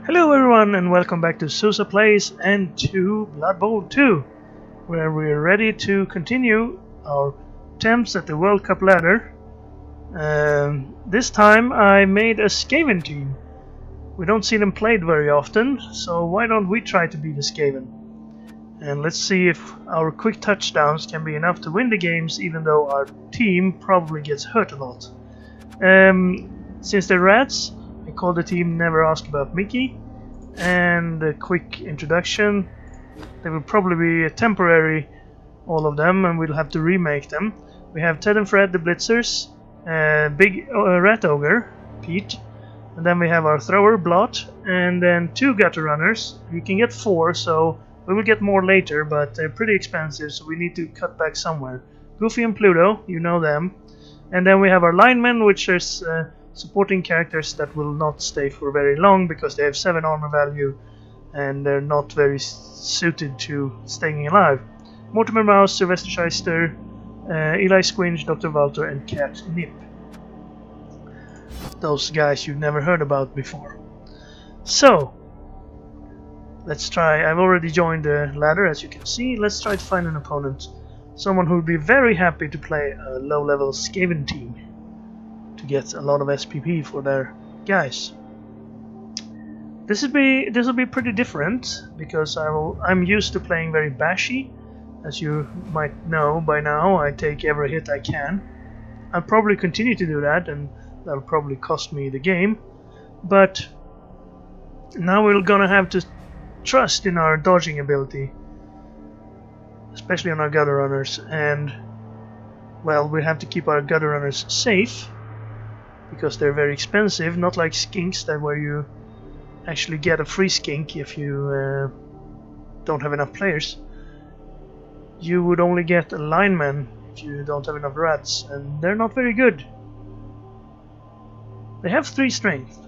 Hello everyone and welcome back to Sousa Plays and to Blood Bowl 2, where we're ready to continue our attempts at the World Cup ladder. This time I made a Skaven team. We don't see them played very often, so why don't we try to beat a Skaven? And let's see if our quick touchdowns can be enough to win the games, even though our team probably gets hurt a lot. Since they're rats, I call the team Never Ask About Mickey, and a quick introduction. They will probably be a temporary, all of them, and we'll have to remake them. We have Ted and Fred, the Blitzers, Big Rat Ogre, Pete, and then we have our Thrower, Blot, and then 2 Gutter Runners. You can get 4, so we will get more later, but they're pretty expensive, so we need to cut back somewhere. Goofy and Pluto, you know them. And then we have our linemen, which is supporting characters that will not stay for very long because they have 7 armor value and they're not very suited to staying alive. Mortimer Mouse, Sylvester Shyster, Eli Squinch, Dr. Walter, and Cat Nip. Those guys you've never heard about before. So, let's try. I've already joined the ladder, as you can see. Let's try to find an opponent. Someone who would be very happy to play a low-level Skaven team to get a lot of SPP for their guys. This will be pretty different because I'm used to playing very bashy. As you might know by now, I take every hit I can. I'll probably continue to do that, and that'll probably cost me the game. But now we're gonna have to trust in our dodging ability, especially on our gutter runners, and well, we have to keep our gutter runners safe because they're very expensive, not like skinks that where you actually get a free skink if you don't have enough players. You would only get a lineman if you don't have enough rats, and they're not very good. They have 3 strength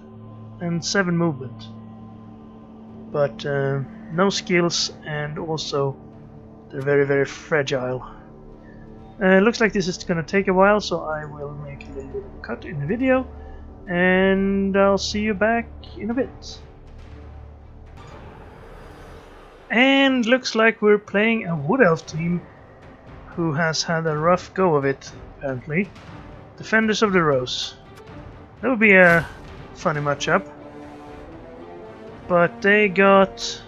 and 7 movement, but no skills, and also they're very, very fragile. Looks like this is going to take a while, so I will make a little bit of a cut in the video, and I'll see you back in a bit. And looks like we're playing a Wood Elf team who has had a rough go of it, apparently. Defenders of the Rose. That would be a funny matchup. But they got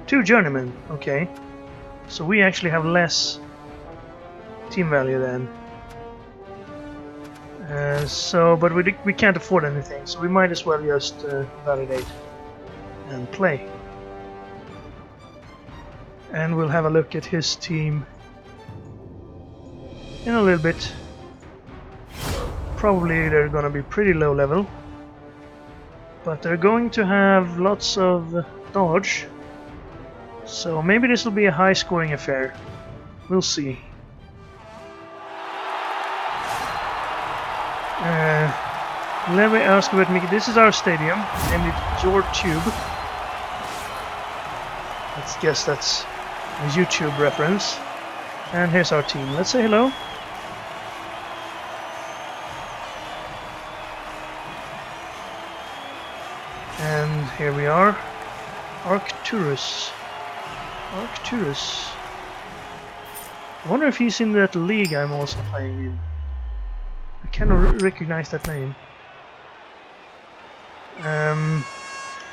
2 journeymen, okay. So we actually have less team value then. But we can't afford anything, so we might as well just validate and play. And we'll have a look at his team in a little bit. Probably they're gonna be pretty low level, but they're going to have lots of dodge, so maybe this will be a high scoring affair. We'll see. Let me ask about Mickey. This is our stadium, and it's your tube. Let's guess that's a YouTube reference. And here's our team. Let's say hello. And here we are. Arcturus. Arcturus. I wonder if he's in that league I'm also playing in. I cannot recognize that name.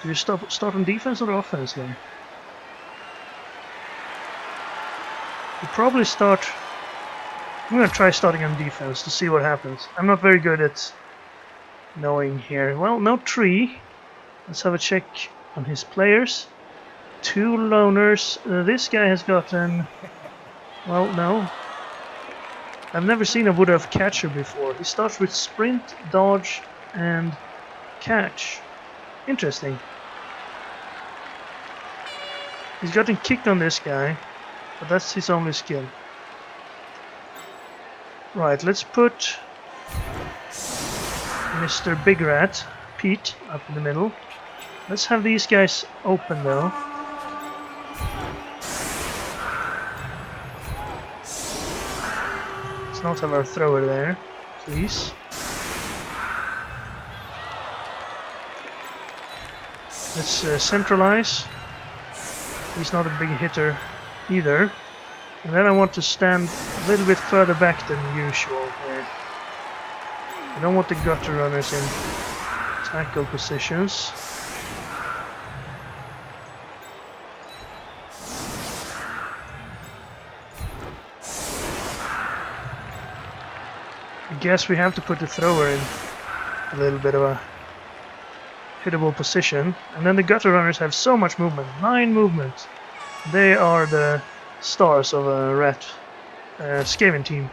Do you start on defense or offense here? You probably start. I'm gonna try starting on defense to see what happens. I'm not very good at knowing here. Well, no tree. Let's have a check on his players. 2 loners. This guy has gotten. Well, no. I've never seen a Wood Elf catcher before. He starts with sprint, dodge, and catch. Interesting. He's gotten kicked on this guy, but that's his only skill. Right, let's put Mr. Big Rat, Pete, up in the middle. Let's have these guys open though. Let's not have our thrower there, please. Let's centralize. He's not a big hitter either. And then I want to stand a little bit further back than usual here. I don't want the gutter runners in tackle positions. I guess we have to put the thrower in a little bit of a hittable position. And then the gutter runners have so much movement, 9 movement. They are the stars of a rat Skaven team.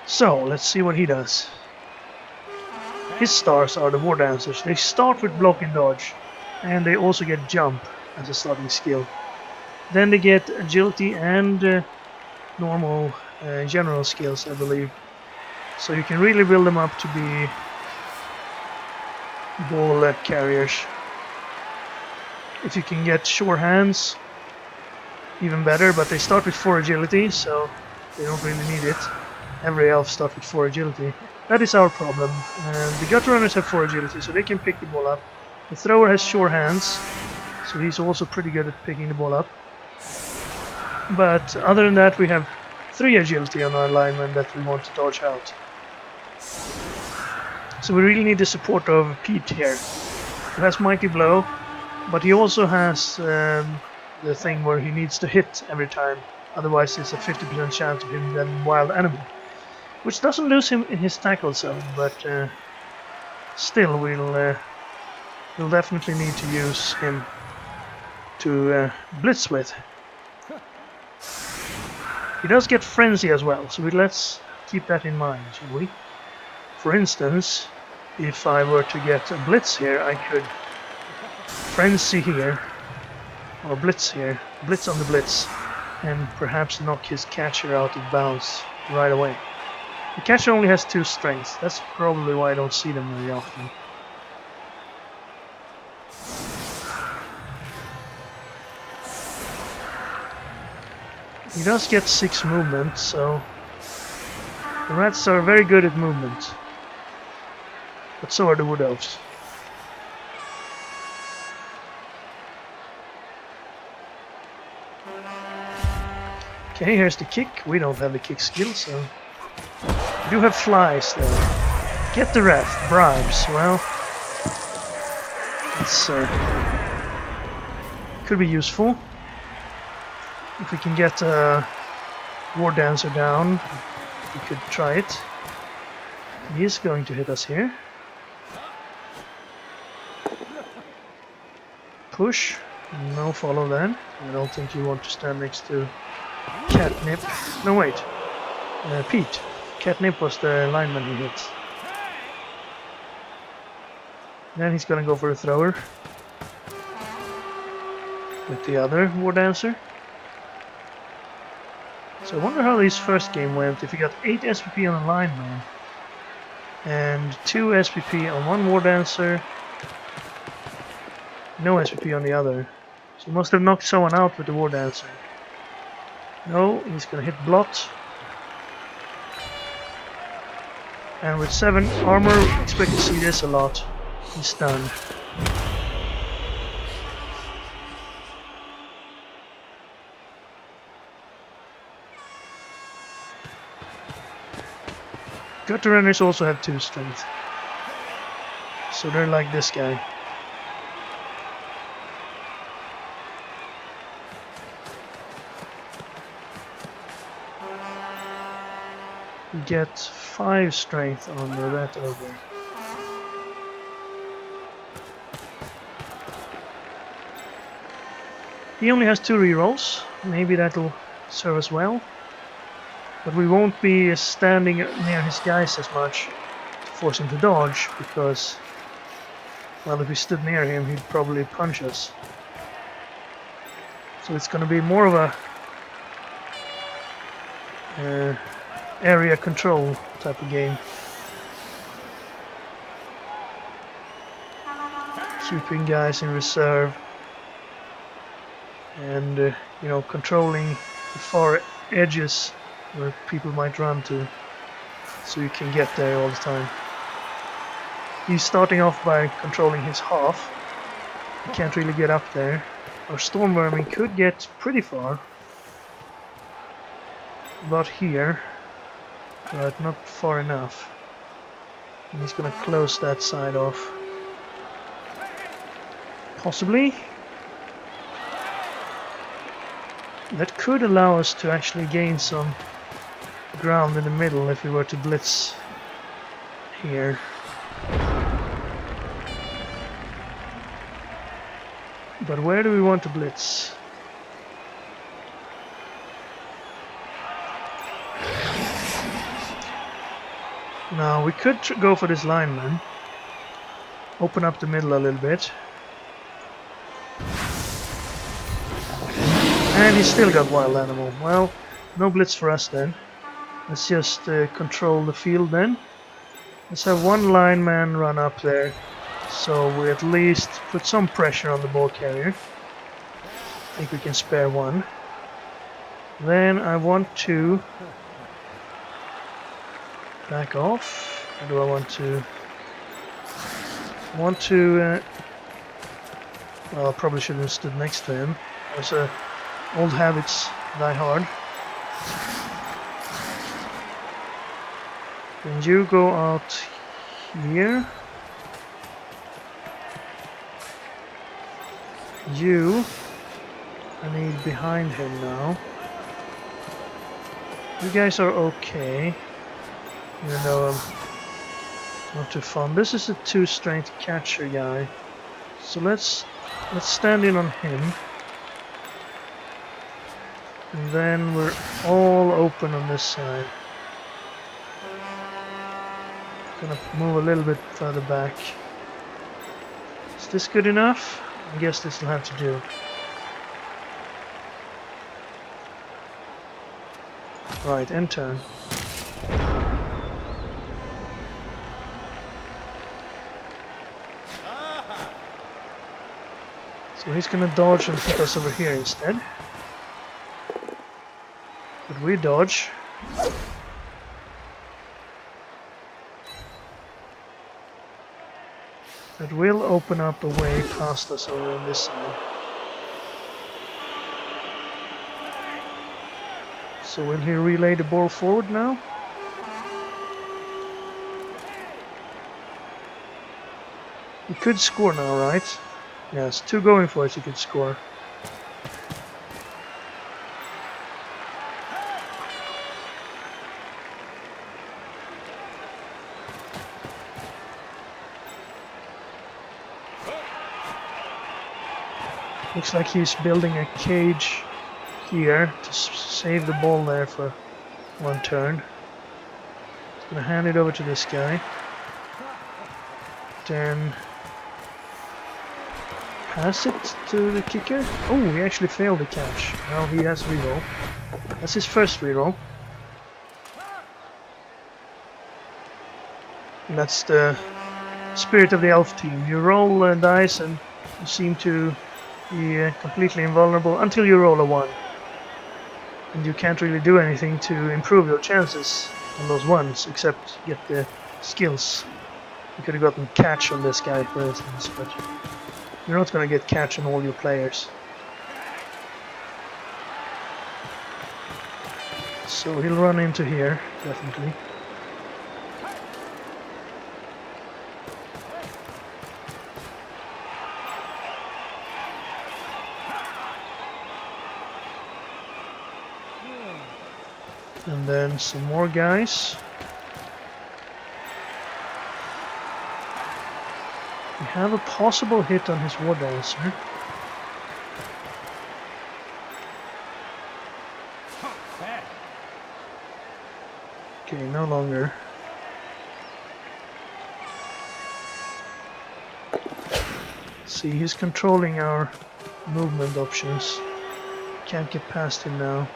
So let's see what he does. His stars are the war dancers. They start with block and dodge, and they also get jump as a starting skill. Then they get agility and normal general skills, I believe. So you can really build them up to be ball carriers. If you can get sure hands, even better, but they start with 4 agility, so they don't really need it. Every elf starts with 4 agility. That is our problem. The gutter runners have 4 agility, so they can pick the ball up. The thrower has sure hands, so he's also pretty good at picking the ball up. But other than that, we have 3 agility on our lineman that we want to dodge out. So we really need the support of Pete here. He has Mighty Blow, but he also has the thing where he needs to hit every time. Otherwise it's a 50% chance of him getting Wild Animal. Which doesn't lose him in his tackle zone, but still we'll definitely need to use him to blitz with. He does get Frenzy as well, so let's keep that in mind, shall we? For instance, if I were to get a blitz here, I could Frenzy here, or blitz here, blitz on the blitz, and perhaps knock his catcher out of bounds right away. The catcher only has 2 strengths. That's probably why I don't see them very often. He does get 6 movement, so the rats are very good at movement. But so are the wood elves. Okay, here's the kick. We don't have the kick skill, so we do have flies though. Get the ref, bribes. Well, it's could be useful if we can get a war dancer down. We could try it. He is going to hit us here. Push. No follow then. I don't think you want to stand next to Catnip. No, wait. Pete. Catnip was the lineman he hit. Then he's gonna go for a thrower with the other war dancer. So I wonder how his first game went. If he got 8 SPP on a lineman and 2 SPP on one war dancer, no SPP on the other. So he must have knocked someone out with the war dancer. No, he's gonna hit blot. And with 7 armor, expect to see this a lot. He's stunned. Gutter runners also have 2 strength. So they're like this guy. We get 5 strength on the rat ogre. He only has 2 rerolls. Maybe that'll serve us well. But we won't be standing near his guys as much to force him to dodge, because, well, if we stood near him, he'd probably punch us. So it's going to be more of a area control type of game. Keeping guys in reserve and you know, controlling the far edges where people might run to, so you can get there all the time. He's starting off by controlling his half. He can't really get up there. Our storm vermin could get pretty far. About here. But not far enough. And he's gonna close that side off. Possibly. That could allow us to actually gain some ground in the middle if we were to blitz here. But where do we want to blitz? Now we could go for this lineman. Open up the middle a little bit. And he's still got wild animal. Well, no blitz for us then. Let's just control the field then. Let's have one lineman run up there. So we at least put some pressure on the ball carrier. I think we can spare one. Then I want to back off. Or do I want to? Well, I probably shouldn't have stood next to him. There's old habits die hard. And you go out here. You, I need behind him now. You guys are okay, even though I'm not too fun. This is a 2-strength catcher guy, so let's stand in on him, and then we're all open on this side. Gonna move a little bit further back. Is this good enough? I guess this will have to do. Right, end turn. So he's gonna dodge and put us over here instead. But we dodge. That will open up a way past us over on this side. So will he relay the ball forward now? He could score now, right? Yes, 2 going for it, he could score. Looks like he's building a cage here to save the ball there for one turn. He's gonna hand it over to this guy. Then pass it to the kicker. Oh, he actually failed the catch. Now he has reroll. That's his first reroll. And that's the spirit of the elf team. You roll dice and you seem to be completely invulnerable until you roll a 1. And you can't really do anything to improve your chances on those ones, except get the skills. You could have gotten catch on this guy, for instance, but you're not going to get catch on all your players. So he'll run into here, definitely. And then some more guys. We have a possible hit on his war dancer. Okay, no longer. See, he's controlling our movement options. Can't get past him now.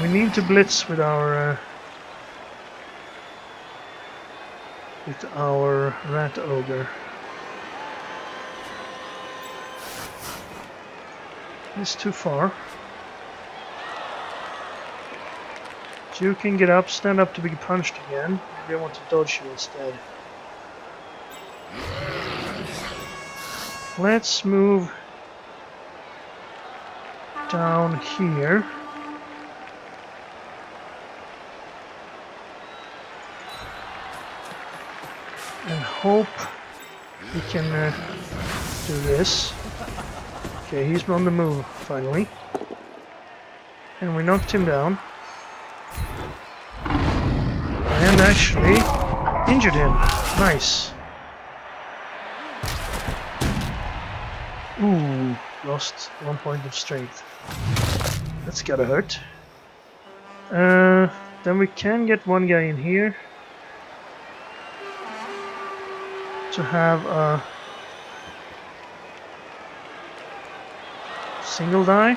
We need to blitz with our rat ogre. He's too far. You can get up, stand up to be punched again. Maybe I want to dodge you instead. Let's move down here. And hope we can do this. Okay, he's on the move finally. And we knocked him down. And actually injured him. Nice. Ooh, lost 1 point of strength. That's gotta hurt. Then we can get one guy in here to have a single die.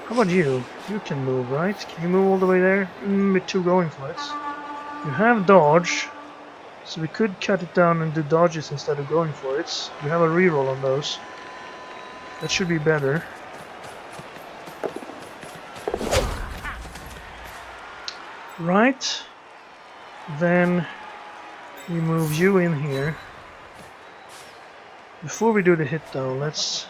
How about you? You can move, right? Can you move all the way there? With 2 going for it. You have dodge, so we could cut it down and do dodges instead of going for it. You have a reroll on those. That should be better. Right. Then we move you in here. Before we do the hit though, let's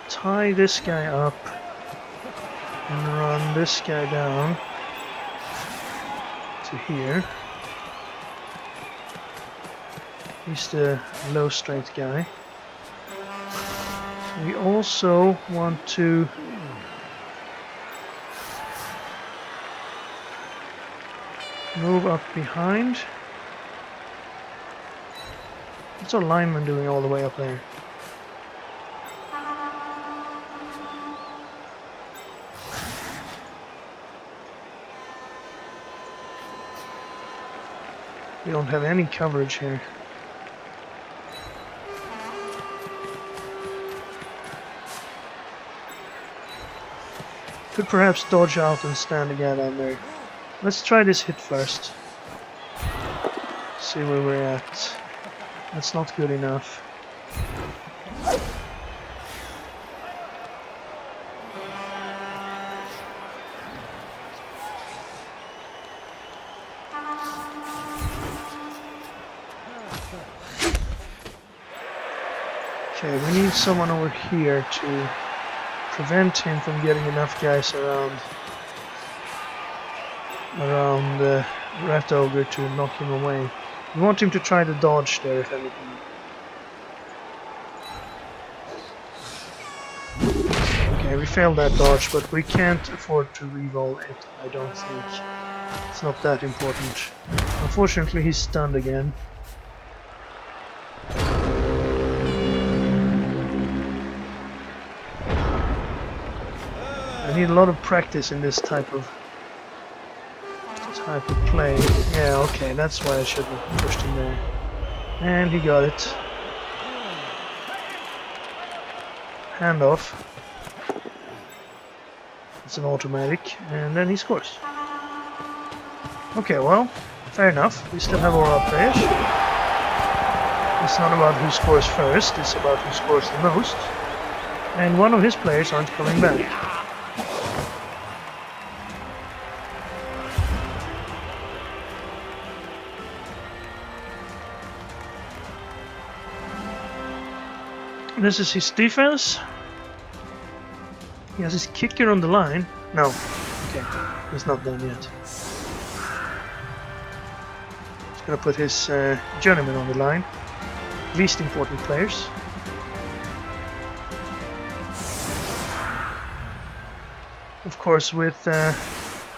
tie this guy up and run this guy down to here. He's the low strength guy. We also want to move up behind. What's our lineman doing all the way up there? We don't have any coverage here. Could perhaps dodge out and stand again on there. Let's try this hit first. See where we're at. That's not good enough. Okay, we need someone over here to prevent him from getting enough guys around the Rat Ogre to knock him away. We want him to try to dodge there if anything. Okay, we failed that dodge, but we can't afford to reroll it, I don't think. It's not that important. Unfortunately, he's stunned again. I need a lot of practice in this type of play. Yeah, okay, that's why I should have pushed him there. And he got it. Handoff. It's an automatic, and then he scores. Okay, well, fair enough. We still have all our players. It's not about who scores first, it's about who scores the most. And one of his players aren't coming back. This is his defense. He has his kicker on the line. No. Okay. He's not done yet. He's gonna put his journeyman on the line. Least important players. Of course, with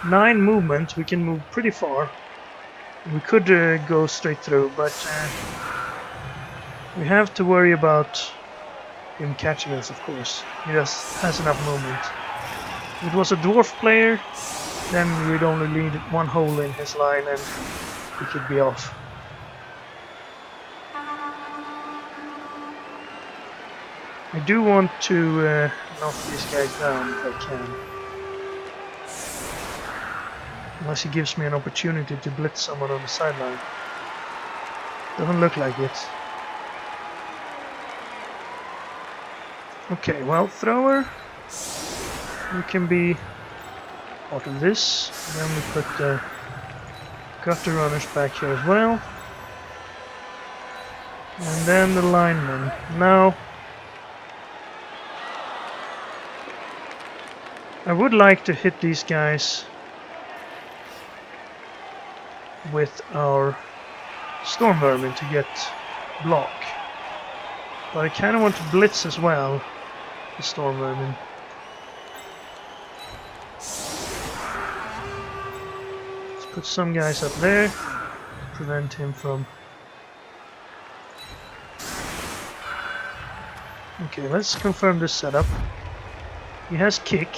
9 movement, we can move pretty far. We could go straight through, but we have to worry about him catching us, of course. He just has enough movement. If it was a dwarf player, then we'd only need 1 hole in his line and he could be off. I do want to knock these guys down if I can. Unless he gives me an opportunity to blitz someone on the sideline. Doesn't look like it. Okay, well, thrower, you can be part of this. Then we put the gutter runners back here as well. And then the linemen. Now, I would like to hit these guys with our storm vermin to get block. But I kind of want to blitz as well, the storm vermin. Let's put some guys up there to prevent him from... Okay, let's confirm this setup. He has kick.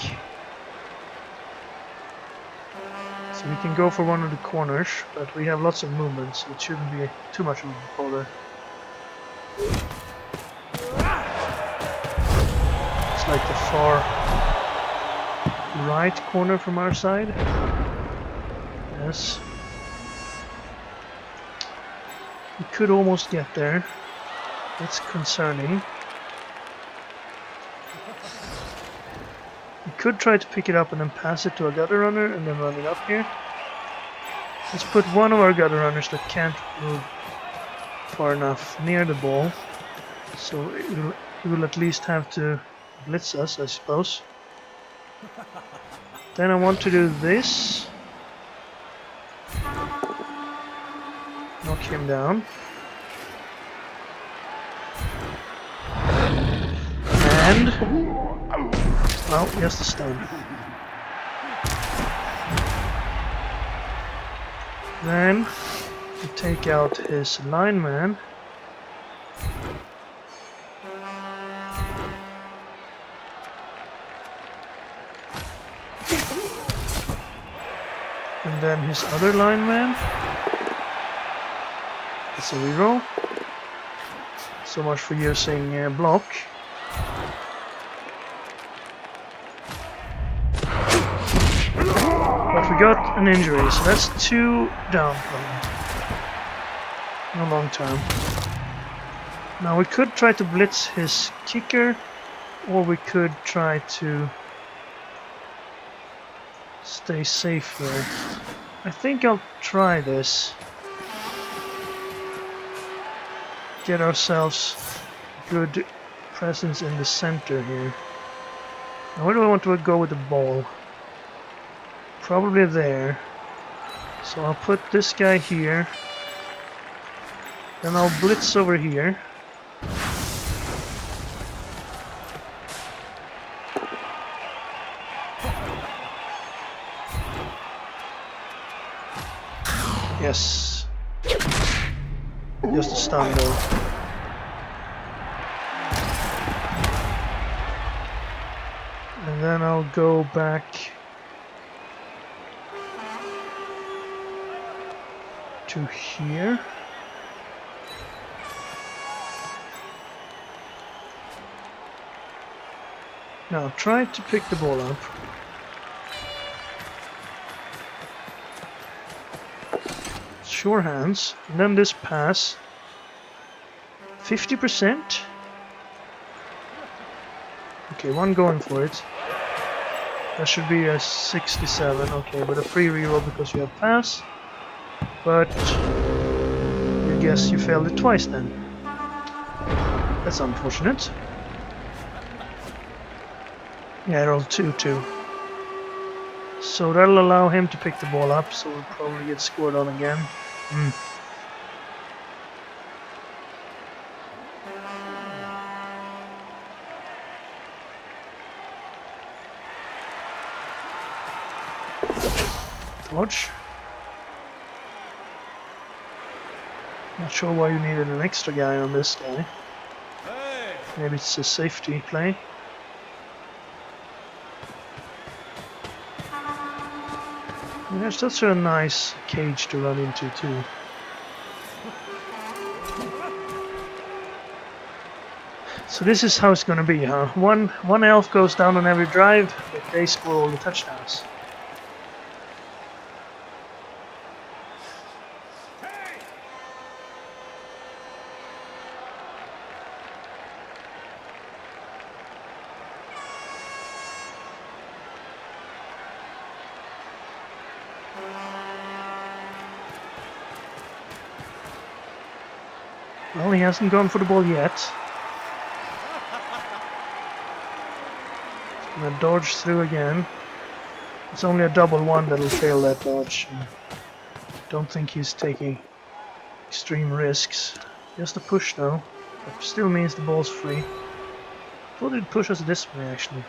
So we can go for one of the corners, but we have lots of movement, so it shouldn't be too much of a bother. It's like the far right corner from our side. Yes. We could almost get there. That's concerning. We could try to pick it up and then pass it to a gutter runner and then run it up here. Let's put one of our gutter runners that can't move far enough near the ball. So it will at least have to blitz us, I suppose. Then I want to do this. Knock him down. And... well, just a stun. Then we take out his lineman. And then his other lineman. It's a reroll. So much for using block. But we got an injury, so that's 2 down from him. No long term. Now we could try to blitz his kicker, or we could try to stay safe here. I think I'll try this. Get ourselves good presence in the center here. Now where do I want to go with the ball? Probably there. So I'll put this guy here. Then I'll blitz over here. Yes. Just a stun though. And then I'll go back to here. Now try to pick the ball up. Sure hands. And then this pass. 50%. Okay, one going for it. That should be a 67. Okay, but a free reroll because you have pass. But I guess you failed it twice then. That's unfortunate. Yeah, I rolled 2-2. So that'll allow him to pick the ball up, so we'll probably get scored on again. Dodge. Not sure why you needed an extra guy on this guy. Maybe it's a safety play. There's such a nice cage to run into too. So this is how it's gonna be, huh? One elf goes down on every drive, but they score all the touchdowns. Well, he hasn't gone for the ball yet. He's gonna dodge through again. It's only a double one that'll fail that dodge. Don't think he's taking extreme risks. Just a push though. That still means the ball's free. Thought it'd push us this way actually.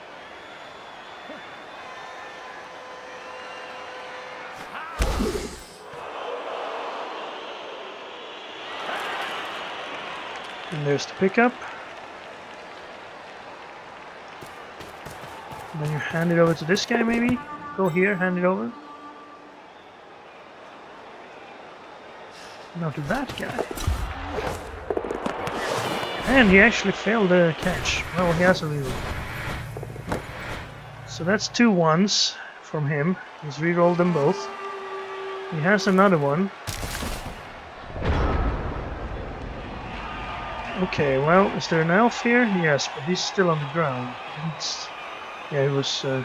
And there's the pickup. And then you hand it over to this guy maybe? Go here, hand it over. Now to that guy. And he actually failed the catch. Well, he has a reroll. So that's 2 ones from him. He's rerolled them both. He has another one. Okay, well, is there an elf here? Yes, but he's still on the ground. Yeah, he was... So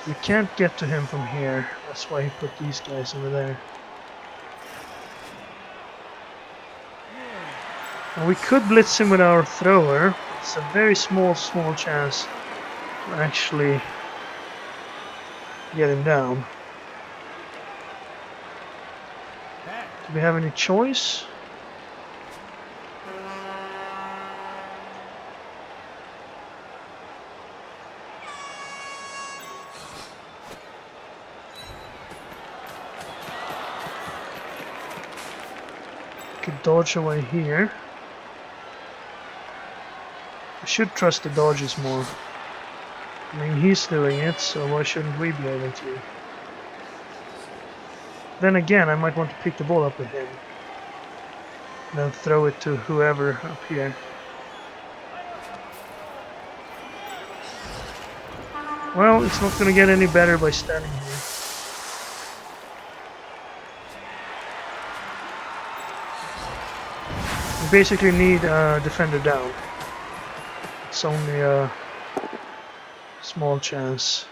we can't get to him from here. That's why he put these guys over there. And we could blitz him with our thrower. It's a very small chance to actually get him down. Do we have any choice? Could dodge away here. I should trust the dodges more. I mean, he's doing it, so why shouldn't we be able to? Then again, I might want to pick the ball up with him. And then throw it to whoever up here. Well, it's not going to get any better by standing here. We basically need a defender down. It's only a small chance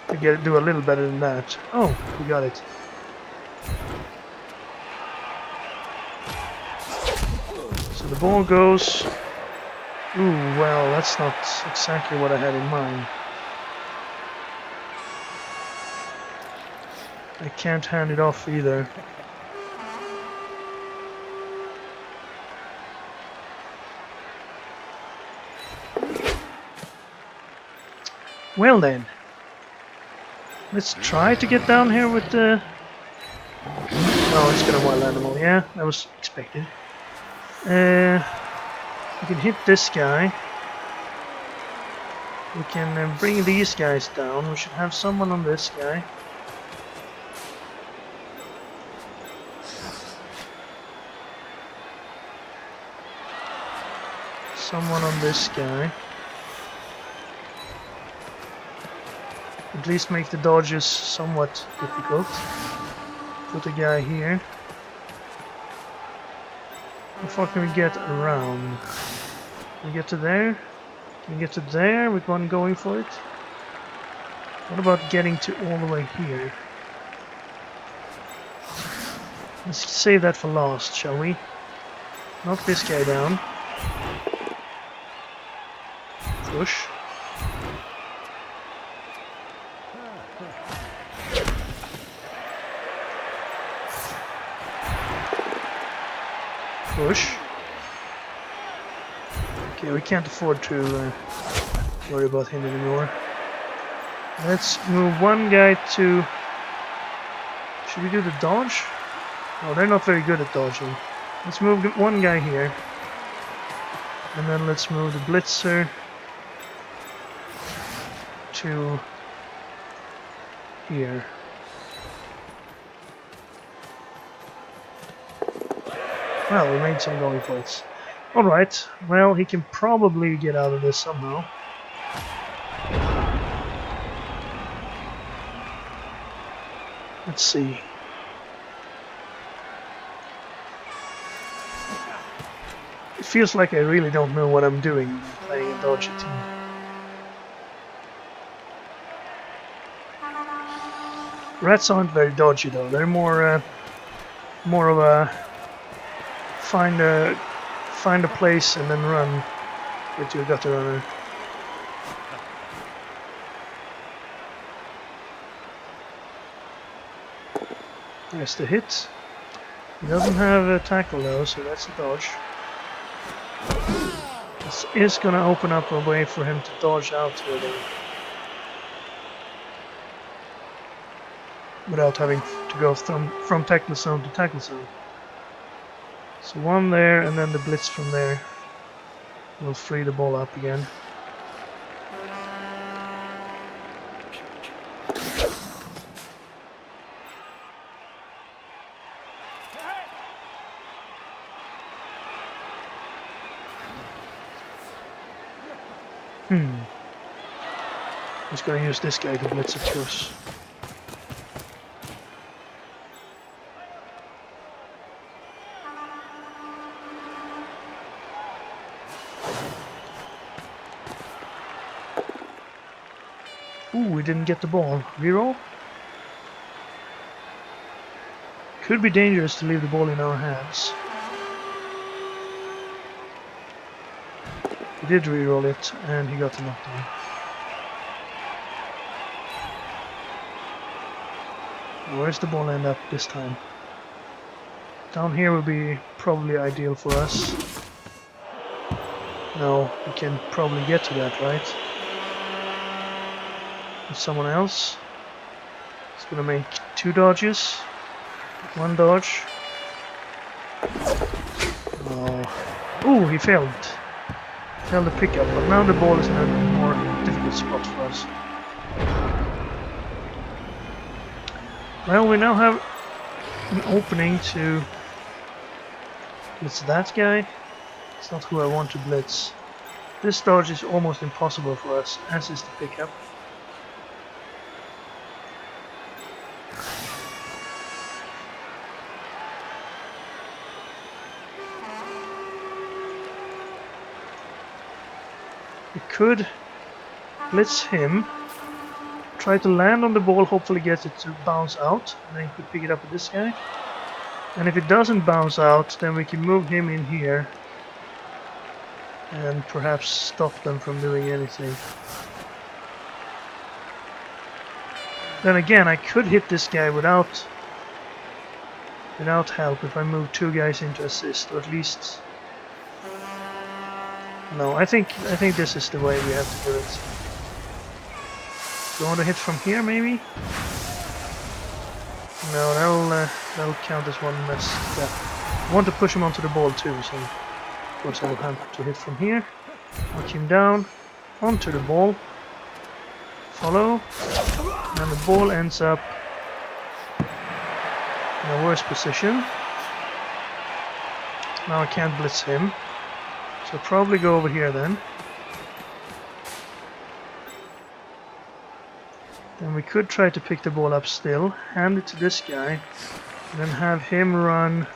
to do a little better than that. Oh, we got it. So the ball goes... Ooh, well, that's not exactly what I had in mind. I can't hand it off either. Well then, let's try to get down here with the... Oh, it's got a wild animal. Yeah, that was expected. We can hit this guy. We can bring these guys down. We should have someone on this guy. Someone on this guy. At least make the dodges somewhat difficult. Put a guy here. How far can we get around? Can we get to there? Can we get to there with one going for it? What about getting to all the way here? Let's save that for last, shall we? Knock this guy down. Push. Push. Okay, we can't afford to worry about him anymore. Let's move one guy to... Should we do the dodge? Oh, they're not very good at dodging. Let's move one guy here. And then let's move the blitzer to here. Well, we made some going for it. Alright, well, he can probably get out of this somehow. Let's see. It feels like I really don't know what I'm doing playing a dodgy team. Rats aren't very dodgy though, they're more more of a find a place and then run with your gutter runner. There's the hit. He doesn't have a tackle though, so that's a dodge. This is gonna open up a way for him to dodge out here though, without having to go from tackle zone to tackle zone. So one there, and then the blitz from there will free the ball up again. He's going to use this guy to blitz, of course. Ooh, we didn't get the ball. Reroll? Could be dangerous to leave the ball in our hands. He did reroll it, and he got the knockdown. Where's the ball end up this time? Down here would be probably ideal for us. No, we can probably get to that, right? With someone else. It's gonna make 2 dodges. 1 dodge. Oh. Ooh, he failed. Failed the pickup, but now the ball is in a more difficult spot for us. Well, we now have an opening to blitz that guy. It's not who I want to blitz. This dodge is almost impossible for us, as is the pickup. We could blitz him. Try to land on the ball, hopefully get it to bounce out, and then could pick it up with this guy. And if it doesn't bounce out, then we can move him in here and perhaps stop them from doing anything. Then again, I could hit this guy without help if I move 2 guys into assist, or at least... No, I think this is the way we have to do it. Do you want to hit from here, maybe? No, that'll count as one miss. Yeah. I want to push him onto the ball too, so of course I will have to hit from here. Knock him down, onto the ball. Follow. And the ball ends up in a worse position. Now I can't blitz him. So probably go over here then. Then we could try to pick the ball up still, hand it to this guy, and then have him run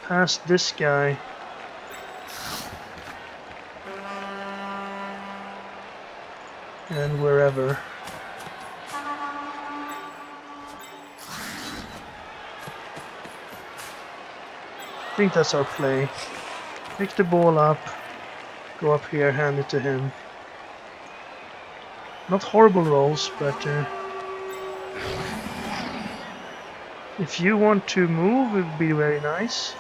past this guy. And wherever. I think that's our play. Pick the ball up, go up here, hand it to him. Not horrible rolls, but if you want to move, it would be very nice.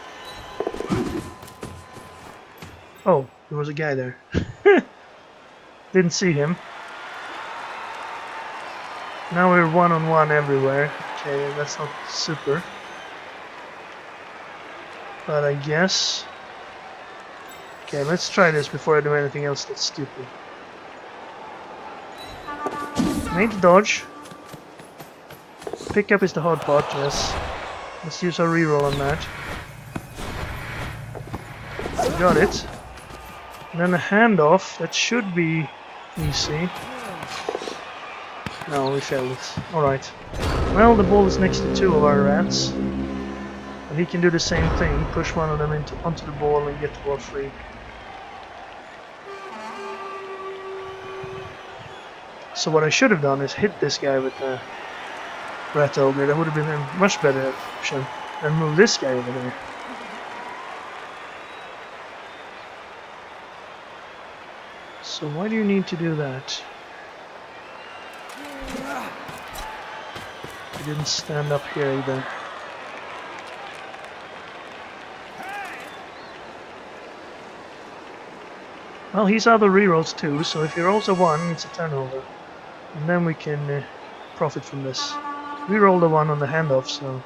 Oh, there was a guy there. Didn't see him. Now we're one-on-one everywhere. Okay, that's not super. But I guess... Okay, let's try this before I do anything else that's stupid. Made the dodge. Pickup is the hard part, yes. Let's use our reroll on that. Got it. And then a handoff, that should be easy. No, we failed it. Alright. Well, the ball is next to 2 of our rats. And he can do the same thing, push one of them onto the ball and get the ball free. So what I should have done is hit this guy with the rat ogre. That would have been a much better option. and move this guy over there. So why do you need to do that? He didn't stand up here either. Well, he's out of rerolls too, so if he rolls a 1, it's a turnover. And then we can profit from this. We rolled a 1 on the handoff, so...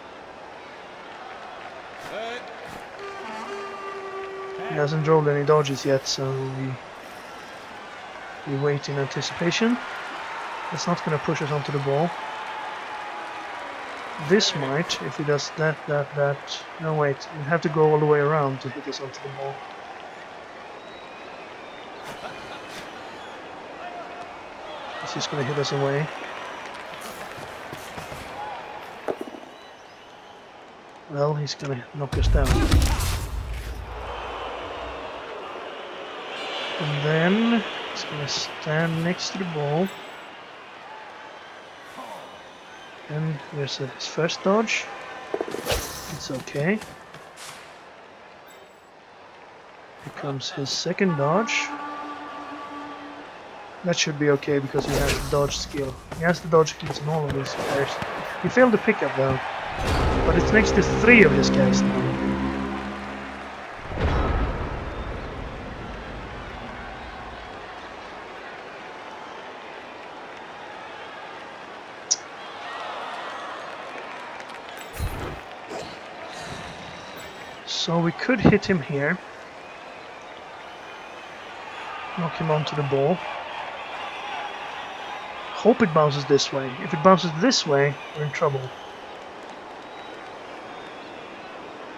He hasn't rolled any dodges yet, so we wait in anticipation. That's not going to push us onto the ball. This might, if he does that. No, wait, we have to go all the way around to hit us onto the ball. He's just going to hit us away. Well, he's going to knock us down. And then he's going to stand next to the ball. And there's his first dodge. It's okay. Here comes his second dodge. That should be okay because he has the dodge skill. He has the dodge skills in all of these players. He failed the pickup though. But it's next to 3 of his guys now. So we could hit him here. Knock him onto the ball. Hope it bounces this way. If it bounces this way, we're in trouble.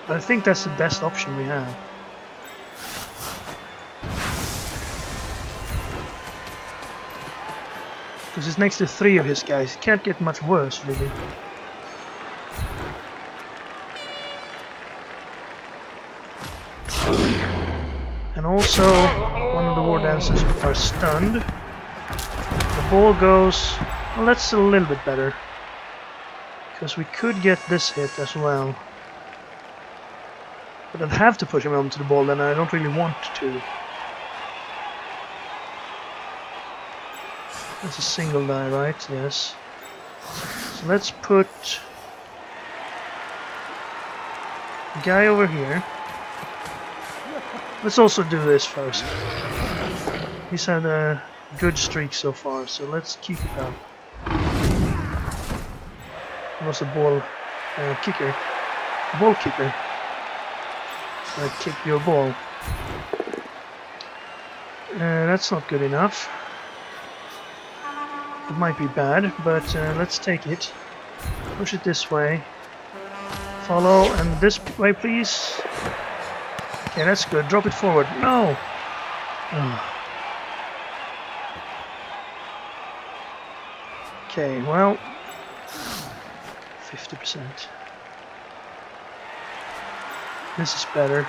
But I think that's the best option we have. Because it's next to 3 of his guys. It can't get much worse, really. And also, one of the war dancers are stunned. The ball goes... Well, that's a little bit better. Because we could get this hit as well. But I'd have to push him onto the ball, then I don't really want to. That's a single die, right? Yes. So let's put... a guy over here. Let's also do this first. He's had a good streak so far, so let's keep it up. He was a ball kicker. Ball kicker. I kick your ball. That's not good enough. It might be bad, but let's take it. Push it this way. Follow, and this way, please. Okay, that's good. Drop it forward. No! Oh. Okay, well... 50%. This is better.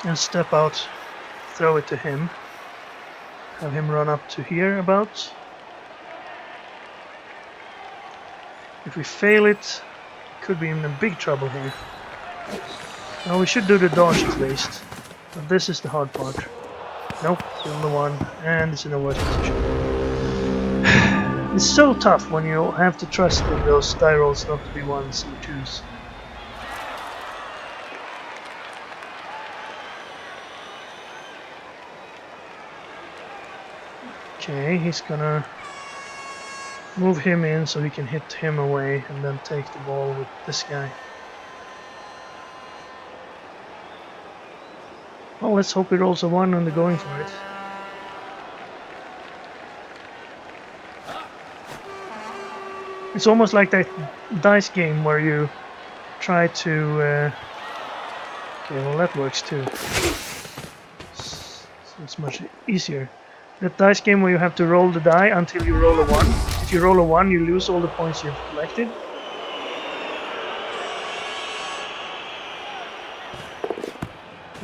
And step out, throw it to him. Have him run up to here about. If we fail it, could be in a big trouble here. Well, we should do the dodge at least. But this is the hard part. Nope, still the 1, and it's in a worse position. It's so tough when you have to trust in those die rolls not to be 1s and 2s. Okay, he's gonna move him in so he can hit him away and then take the ball with this guy. Well, let's hope he rolls a 1 and they're going for it. It's almost like that dice game where you try to... okay, well that works too. So it's much easier. That dice game where you have to roll the die until you roll a 1. If you roll a 1, you lose all the points you've collected.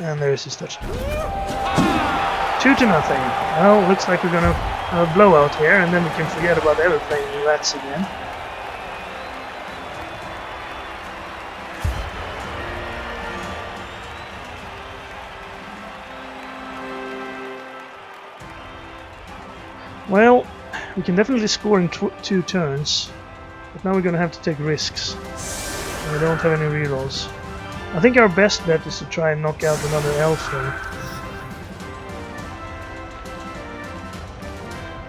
And there's his touchdown. 2-0. Well, looks like we're gonna have a blowout here, and then we can forget about ever playing rats again. Well, we can definitely score in 2 turns, but now we're gonna have to take risks. And we don't have any rerolls. I think our best bet is to try and knock out another elf here.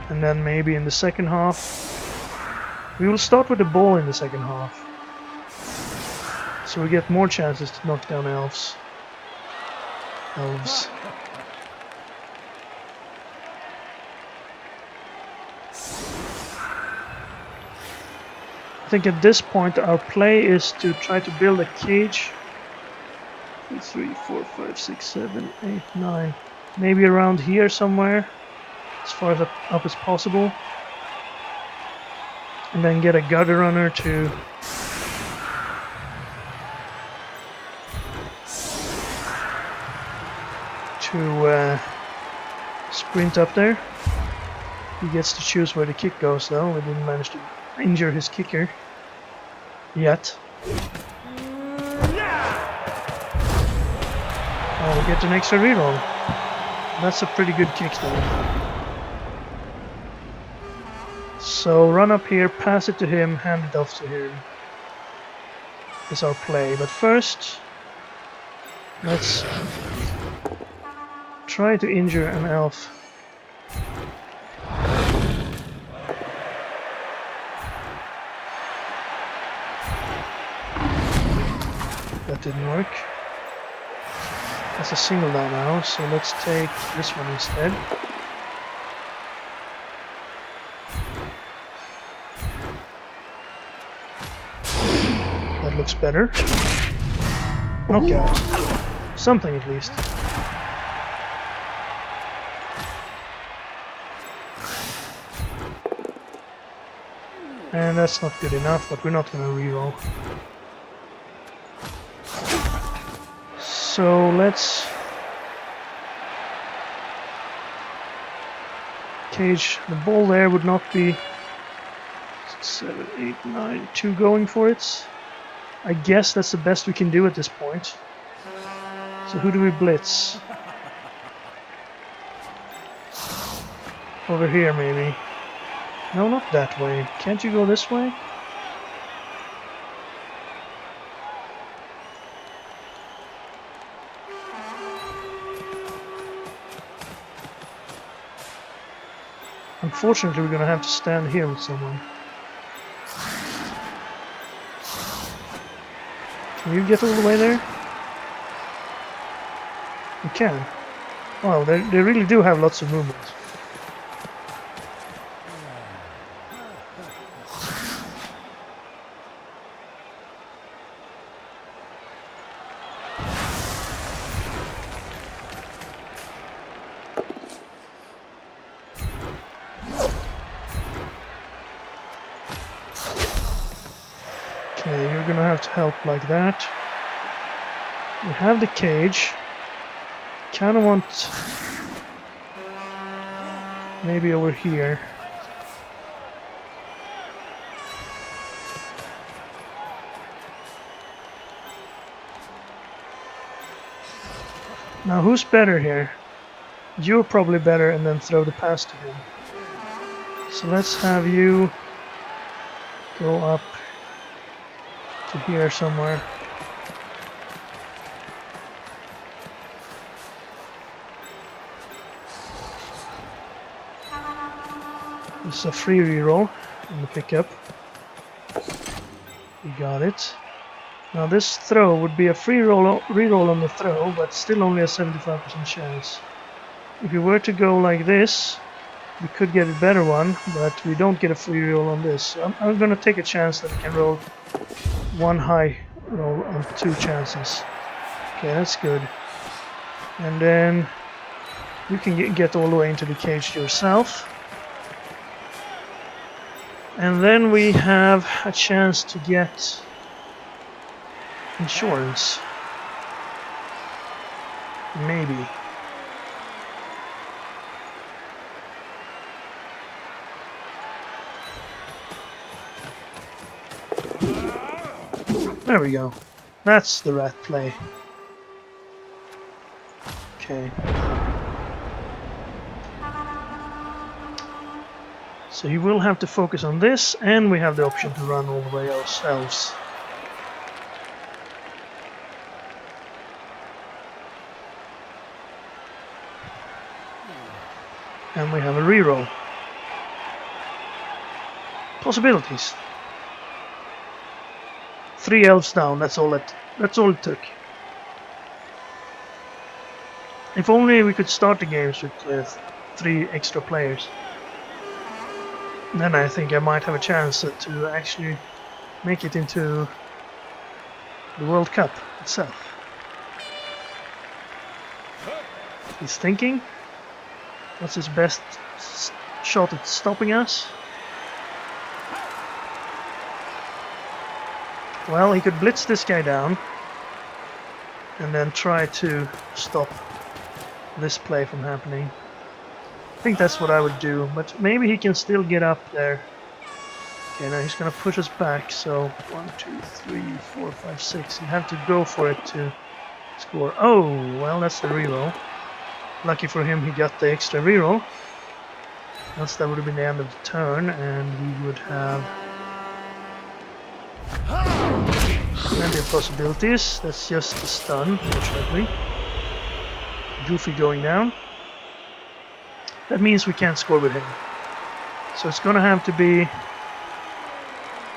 And then maybe in the second half... We will start with the ball in the second half. So we get more chances to knock down elves. I think at this point our play is to try to build a cage. 2, 3, 4, 5, 6, 7, 8, 9. Maybe around here somewhere, as far as up as possible. And then get a gutter runner to sprint up there. He gets to choose where the kick goes though. We didn't manage to injure his kicker yet. Oh, we get an extra reroll. That's a pretty good kick though. So run up here, pass it to him, hand it off to him. Is our play. But first, let's try to injure an elf. That didn't work. That's a single down now, so let's take this one instead. That looks better. Knockout. Something at least. And that's not good enough, but we're not gonna reroll. So let's cage the ball there. Would not be 6, 7, 8, 9, 2 going for it. I guess that's the best we can do at this point. So who do we blitz? Over here maybe. No, not that way. Can't you go this way? Unfortunately, we're gonna have to stand here with someone. Can you get all the way there? You can. Wow, they really do have lots of movement. Okay, you're gonna have to help like that. We have the cage. Kinda want maybe over here. Now who's better here? You're probably better, and then throw the pass to him. So let's have you go up to here somewhere. This is a free reroll on the pickup. You got it. Now this throw would be a free reroll on the throw, but still only a 75% chance. If you were to go like this, we could get a better one, but we don't get a free reroll on this. So I'm gonna take a chance that I can roll one high roll on 2 chances. Okay, that's good. And then you can get all the way into the cage yourself. And then we have a chance to get insurance. Maybe. There we go. That's the rat play. Okay. So he will have to focus on this, and we have the option to run all the way ourselves. And we have a reroll. Possibilities. 3 elves down, that's all it took. If only we could start the games with 3 extra players. Then I think I might have a chance to actually make it into the World Cup itself. He's thinking. What's his best shot at stopping us? Well, he could blitz this guy down and then try to stop this play from happening. I think that's what I would do, but maybe he can still get up there. Okay, now he's gonna push us back, so 1, 2, 3, 4, 5, 6. You have to go for it to score. Oh, well, that's the reroll. Lucky for him, he got the extra reroll. Else that would have been the end of the turn, and we would have plenty of possibilities. That's just a stun, fortunately. Goofy going down. That means we can't score with him. So it's gonna have to be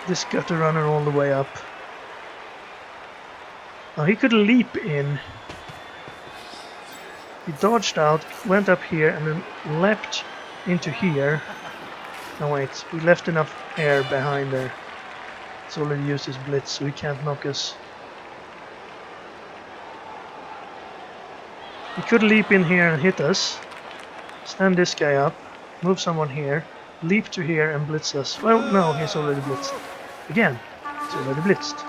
this gutter runner all the way up. Now he could leap in. He dodged out, went up here, and then leapt into here. No wait, we left enough air behind there. He's already used his blitz, so he can't knock us. He could leap in here and hit us. Stand this guy up, move someone here, leap to here and blitz us. Well, no, he's already blitzed. Again, he's already blitzed.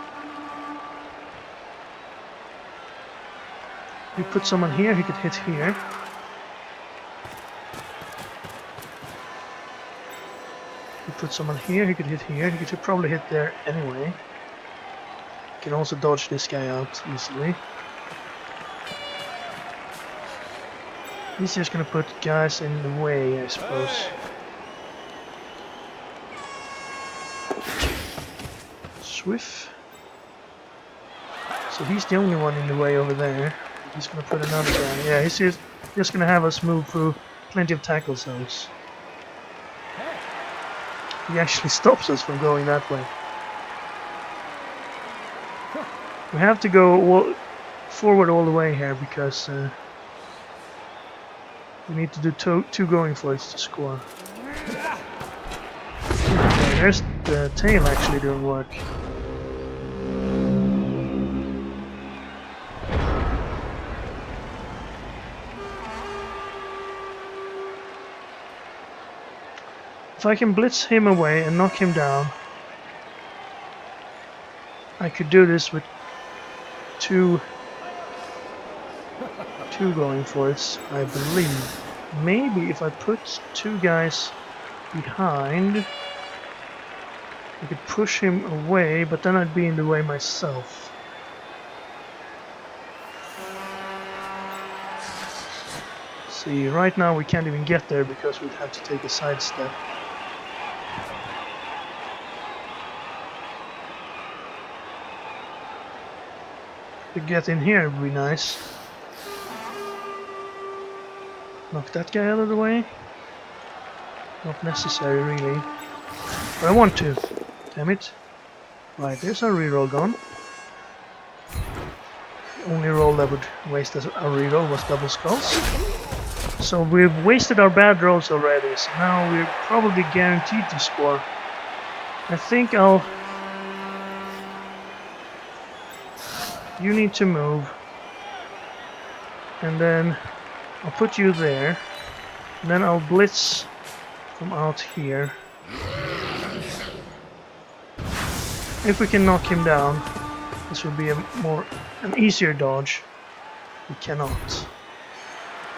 We put someone here, he could hit here. We put someone here, he could hit here. He could probably hit there anyway. He can also dodge this guy out easily. He's just gonna put guys in the way, I suppose. Swift. So he's the only one in the way over there. He's gonna put another guy. Yeah, he's just gonna have us move through plenty of tackle zones. He actually stops us from going that way. We have to go forward all the way here because we need to do two going for it to score. Okay, there's the tail actually doing work. If I can blitz him away and knock him down, I could do this with two going for it, I believe. Maybe if I put 2 guys behind, I could push him away, but then I'd be in the way myself. See, right now we can't even get there because we'd have to take a side step. To get in here would be nice. Knock that guy out of the way. Not necessary, really. But I want to. Damn it. Right, there's our reroll gone. The only roll that would waste our reroll was double skulls. So we've wasted our bad rolls already, so now we're probably guaranteed to score. I think you need to move. And then I'll put you there. And then I'll blitz from out here. If we can knock him down, this will be an easier dodge. We cannot.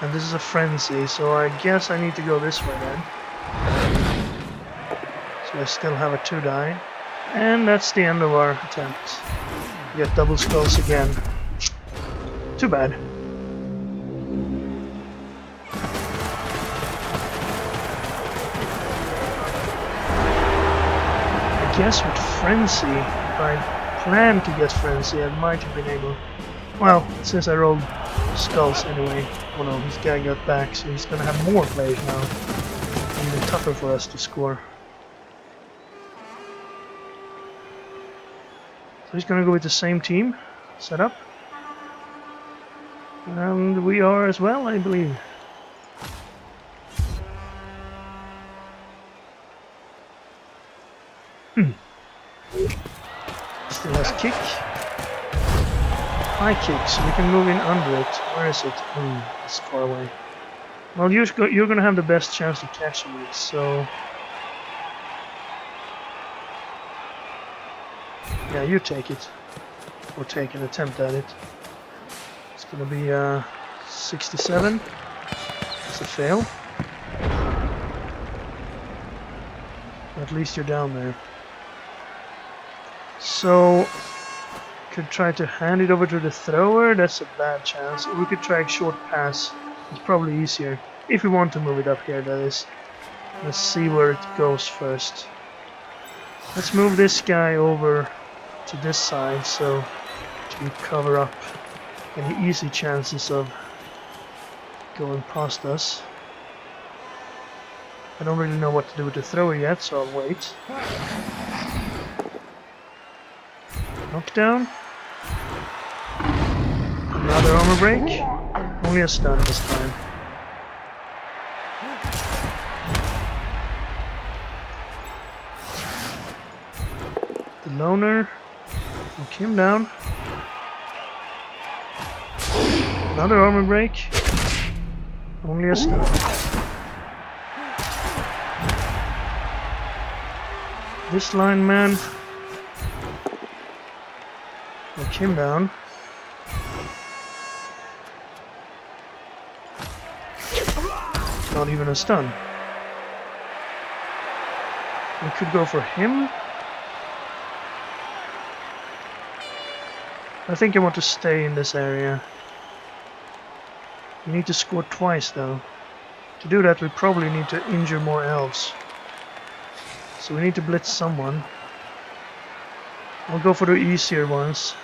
And this is a frenzy, so I guess I need to go this way then. So I still have a 2 die. And that's the end of our attempt. We get double skulls again. Too bad. guess with Frenzy, if I planned to get Frenzy, I might have been able... Well, since I rolled skulls anyway, oh no, this guy got back, so he's gonna have more players now. Even tougher for us to score. So he's gonna go with the same team setup. And we are as well, I believe. Still has kick. High kick, so we can move in under it. Where is it? It's far away. Well, you're gonna have the best chance to catch it, so... Yeah, you take it. Or take an attempt at it. It's gonna be 67. It's a fail. At least you're down there. So, could try to hand it over to the thrower. That's a bad chance. Or we could try a short pass. It's probably easier. If we want to move it up here, that is. Let's see where it goes first. Let's move this guy over to this side so to cover up any easy chances of going past us. I don't really know what to do with the thrower yet, so I'll wait. Knockdown. Another armor break. Only a stun this time. The loner. Knock him down. Another armor break. Only a stun. This lineman. Knock him down. Not even a stun. We could go for him. I think I want to stay in this area. We need to score twice though. To do that we probably need to injure more elves. So we need to blitz someone. I'll go for the easier ones.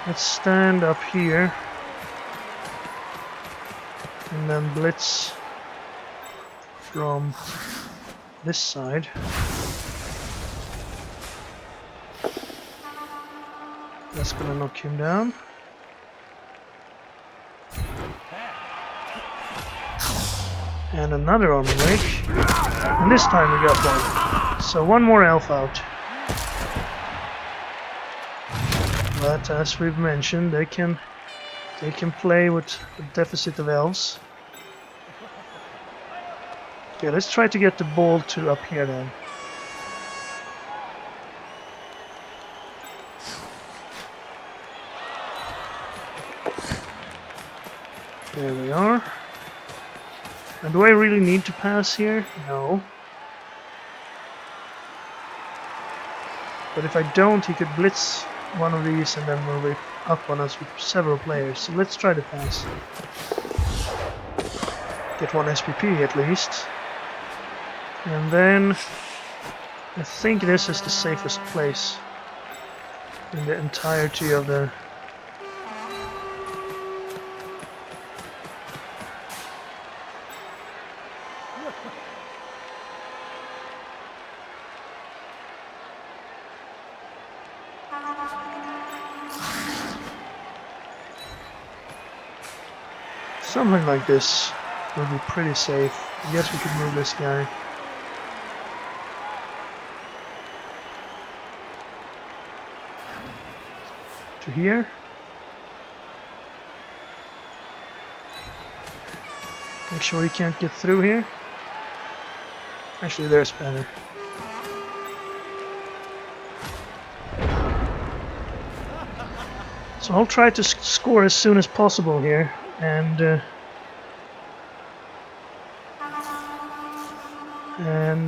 Let's stand up here. And then blitz from this side. That's gonna knock him down. And another armor break. And this time we got one. So one more elf out. But as we've mentioned, they can play with a deficit of elves. Okay, let's try to get the ball to up here then. There we are. And do I really need to pass here? No. But if I don't, he could blitz one of these and then move it up on us with several players. So let's try to pass. Get one SPP at least. And then I think this is the safest place in the entirety of the... Something like this would be pretty safe. I guess we could move this guy. To here. Make sure he can't get through here. Actually, there's better. So I'll try to score as soon as possible here, and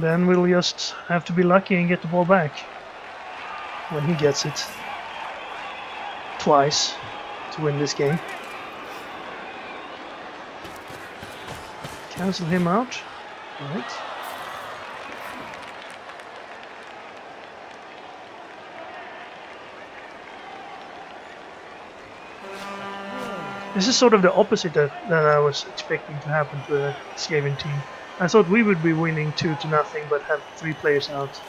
then we'll just have to be lucky and get the ball back when he gets it twice to win this game. Cancel him out. Right. This is sort of the opposite that I was expecting to happen to a Skaven team. I thought we would be winning 2-0 but have 3 players out.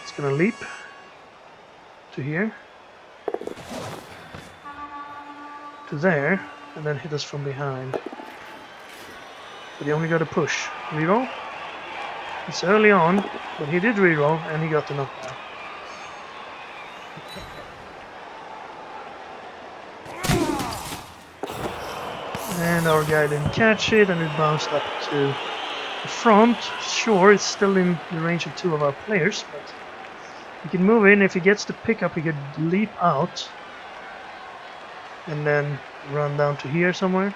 It's gonna leap to here, to there, and then hit us from behind. But he only got a push. Reroll? It's early on, but he did reroll and he got the knockdown. And our guy didn't catch it and it bounced up to the front. Sure, it's still in the range of 2 of our players, but he can move in. If he gets the pickup, he could leap out and then run down to here somewhere.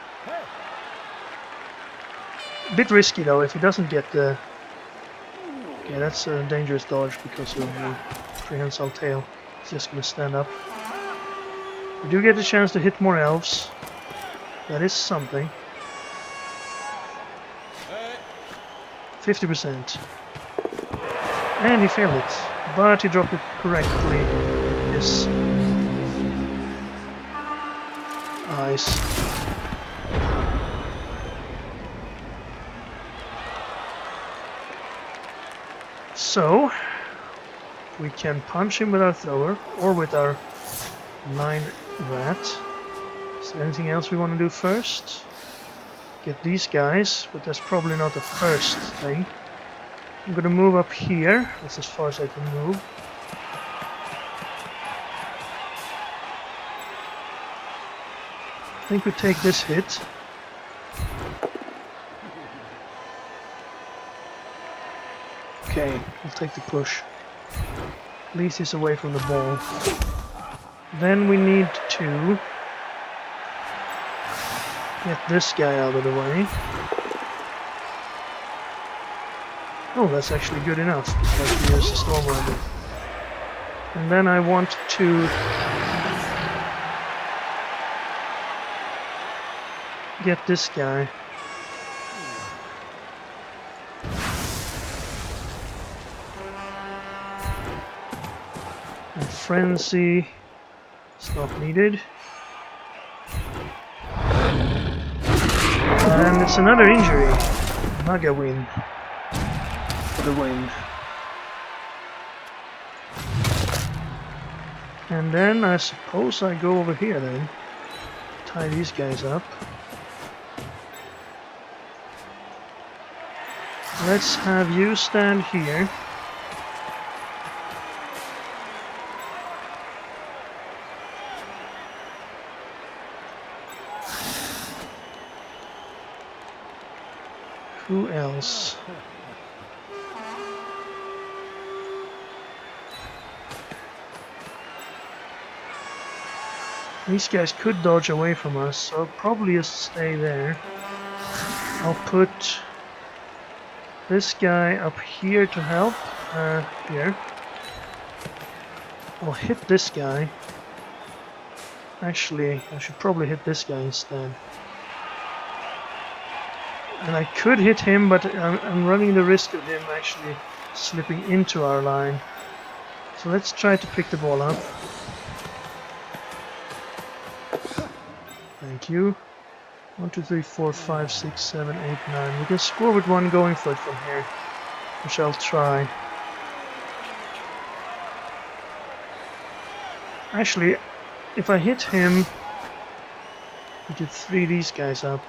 A bit risky though, if he doesn't get the... Yeah, that's a dangerous dodge because of the prehensile tail. He's just gonna stand up. We do get a chance to hit more elves. That is something. 50%. And he failed it. But he dropped it correctly. Yes. Nice. So, we can punch him with our thrower or with our 9 rat. Is there anything else we want to do first? Get these guys, but that's probably not the first thing. I'm gonna move up here. That's as far as I can move. I think we take this hit. Okay, we'll take the push. At least he's away from the ball. Then we need to get this guy out of the way. Oh, that's actually good enough, because he is a Stormrider. And then I want to get this guy. And Frenzy is not needed. And it's another injury. Mega win. For the win. And then I suppose I go over here then. Tie these guys up. Let's have you stand here. Who else? These guys could dodge away from us, so I'll probably just stay there. I'll put this guy up here to help. Here. I'll hit this guy. Actually, I should probably hit this guy instead. And I could hit him, but I'm running the risk of him actually slipping into our line. So let's try to pick the ball up. Thank you. 1, 2, 3, 4, 5, 6, 7, 8, 9. We can score with one going for it from here, which I'll try. Actually, if I hit him, we could 3 these guys up.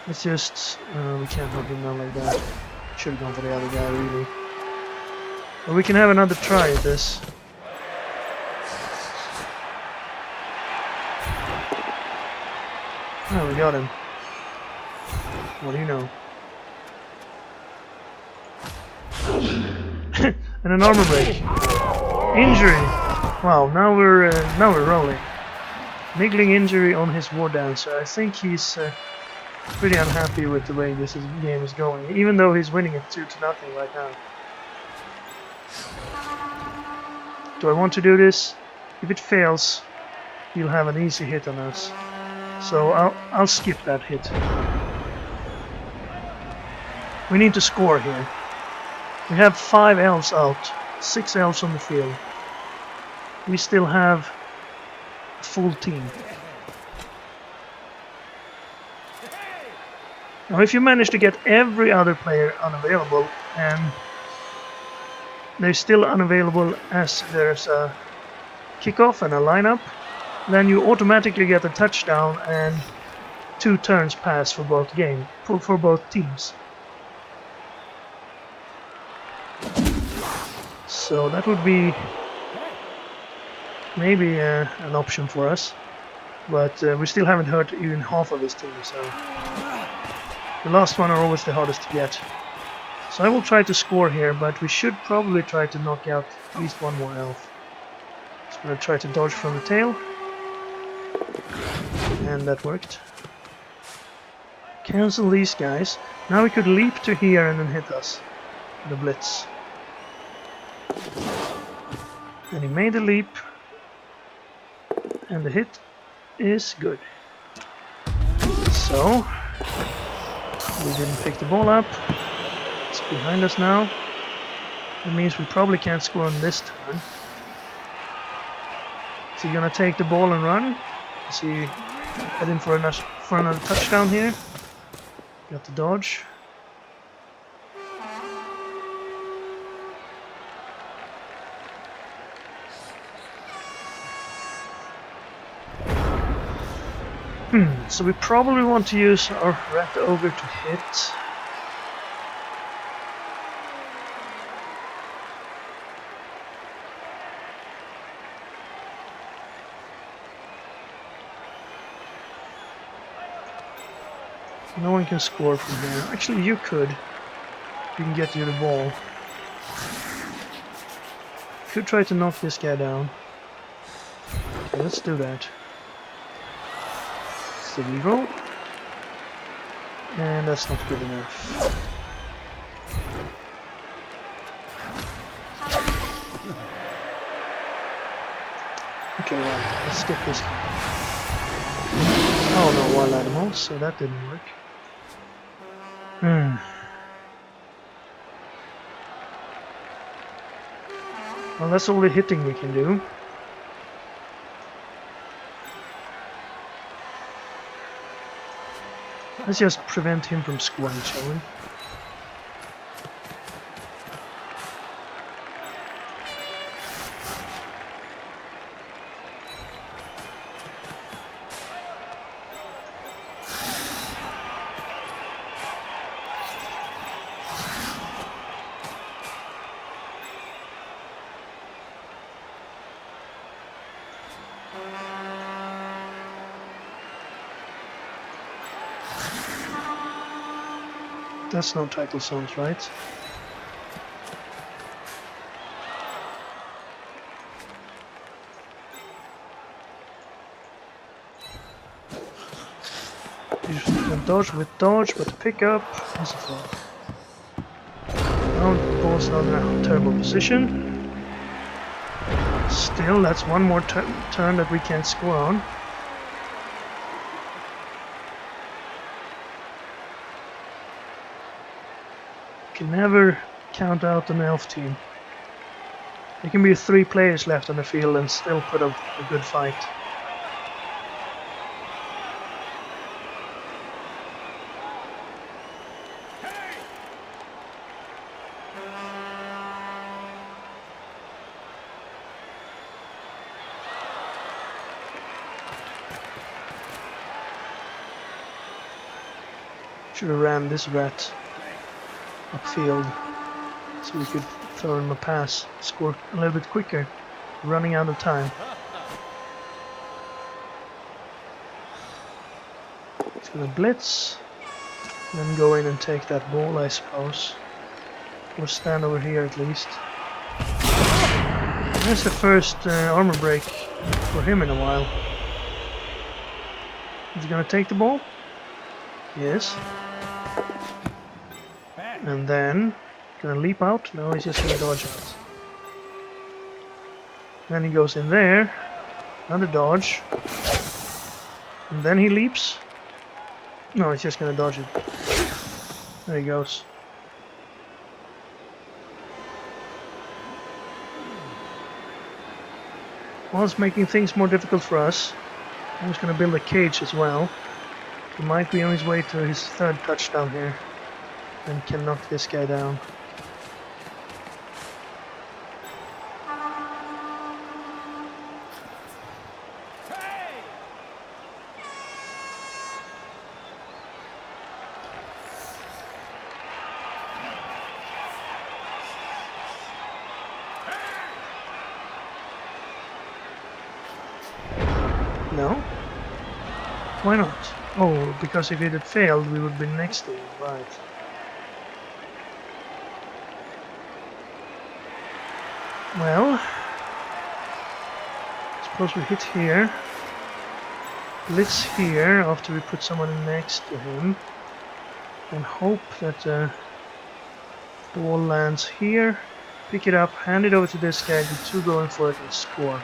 It's just... we can't knock him down like that. Should have gone for the other guy, really. But we can have another try at this. Oh, we got him. What do you know? And an armor break. Injury. Wow, now we're rolling. Niggling injury on his war dancer. I think he's pretty unhappy with the way this game is going, even though he's winning it 2-0 right now. Do I want to do this? If it fails, he'll have an easy hit on us. So I'll skip that hit. We need to score here. We have 5 elves out. 6 elves on the field. We still have a full team. Now if you manage to get every other player unavailable, and they're still unavailable as there's a kickoff and a lineup, then you automatically get a touchdown and 2 turns pass for both for both teams. So that would be maybe an option for us, but we still haven't hurt even half of his team, so the last one are always the hardest to get. So I will try to score here, but we should probably try to knock out at least one more elf. So I'm going to try to dodge from the tail, and that worked. Cancel these guys. Now we could leap to here and then hit us. The blitz. And he made the leap. And the hit is good. So, we didn't pick the ball up. It's behind us now. That means we probably can't score on this turn. Is he gonna take the ball and run? Is he heading for another touchdown here? Got the dodge. So we probably want to use our Rat Ogre to hit. No one can score from here. Actually, you could. You can get you the ball. Could try to knock this guy down. Okay, let's do that. It's the reroll. And that's not good enough. Okay, well, let's skip this guy. Oh no, wild animals, so that didn't work. Well, that's all the hitting we can do. Let's just prevent him from scoring, shall we? That's no title songs, right? Usually dodge with dodge, but pick up is a fail. Now the ball's not in a terrible position. Still, that's one more turn that we can't score on. Can never count out an elf team. There can be 3 players left on the field and still put up a good fight. Should have ran this rat upfield so we could throw him a pass, score a little bit quicker, running out of time. He's gonna blitz, then go in and take that ball, I suppose, or stand over here at least. That's the first armor break for him in a while. Is he gonna take the ball? Yes. And then, gonna leap out? No, he's just gonna dodge out. Then he goes in there, another dodge, and then he leaps. No, he's just gonna dodge it. There he goes. Well, it's making things more difficult for us. I'm just going to build a cage as well. He might be on his way to his third touchdown here and can knock this guy down. No? Why not? Oh, because if it had failed, we would be next to him, right. Well, suppose we hit here, blitz here after we put someone next to him, and hope that the ball lands here, pick it up, hand it over to this guy, do 2 going for it and score.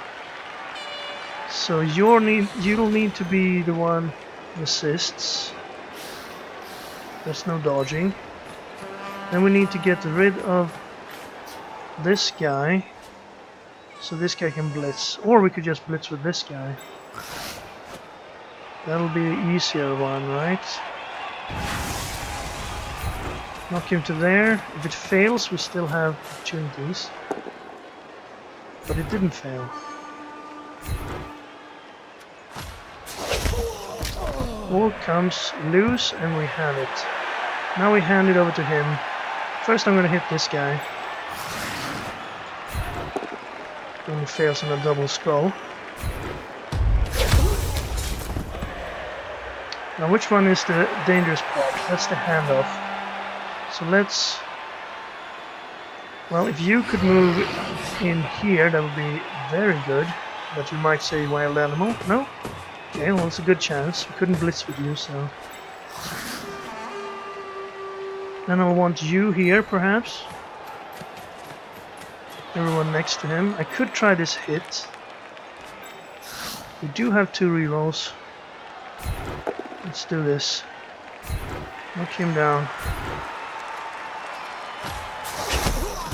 So you'll need to be the one who assists. There's no dodging. Then we need to get rid of this guy, so this guy can blitz. Or we could just blitz with this guy. That'll be the easier one, right? Knock him to there. If it fails, we still have opportunities. But it didn't fail. Ball comes loose and we have it. Now we hand it over to him. First I'm going to hit this guy. Only fails on a double skull. Now which one is the dangerous part? That's the handoff. So let's... Well, if you could move in here, that would be very good. But you might say wild animal. No? Okay, well it's a good chance. We couldn't blitz with you, so... Then I'll want you here, perhaps. Everyone next to him. I could try this hit. We do have 2 rerolls. Let's do this. Knock him down.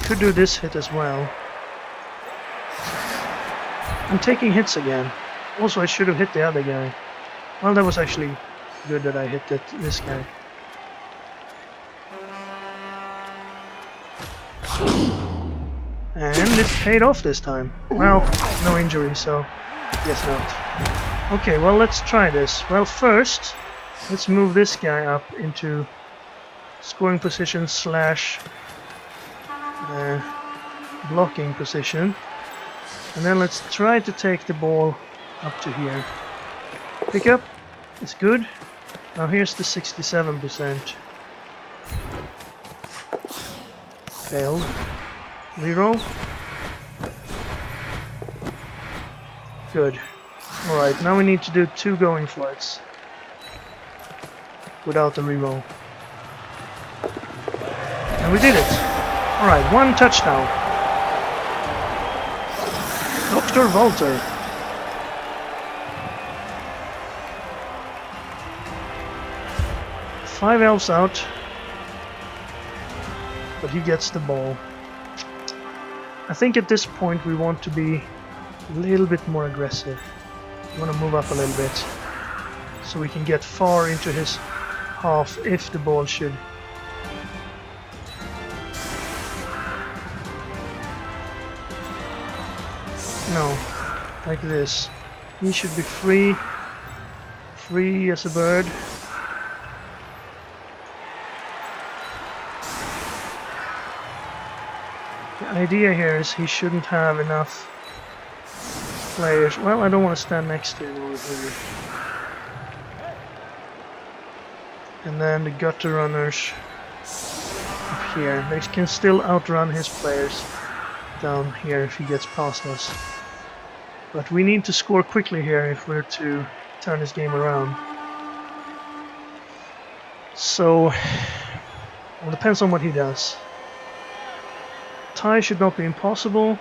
Could do this hit as well. I'm taking hits again. Also, I should have hit the other guy. Well, that was actually good that I hit this guy. And it paid off this time. Well, no injury, so guess not. Okay, well, let's try this. Well, first, let's move this guy up into scoring position slash blocking position. And then let's try to take the ball up to here. Pick up. It's good. Now here's the 67%. Failed. Reroll. Good. Alright, now we need to do 2 going flights. Without the reroll. And we did it! Alright, 1 touchdown. Dr. Walter. Five elves out. But he gets the ball. I think at this point we want to be a little bit more aggressive. We want to move up a little bit. So we can get far into his half if the ball should. No, like this. He should be free. Free as a bird. The idea here is he shouldn't have enough players. Well, I don't want to stand next to him over here. And then the gutter runners up here. They can still outrun his players down here if he gets past us. But we need to score quickly here if we're to turn this game around. So, well, it depends on what he does. Tie should not be impossible,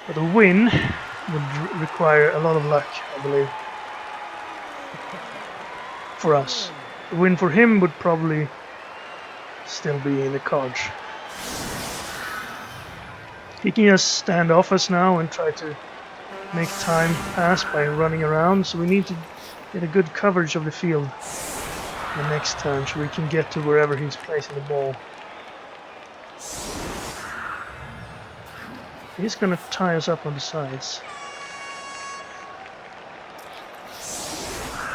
but a win would require a lot of luck, I believe, for us. A win for him would probably still be in the cards. He can just stand off us now and try to make time pass by running around, so we need to get a good coverage of the field the next turn so we can get to wherever he's placing the ball. He's gonna tie us up on the sides.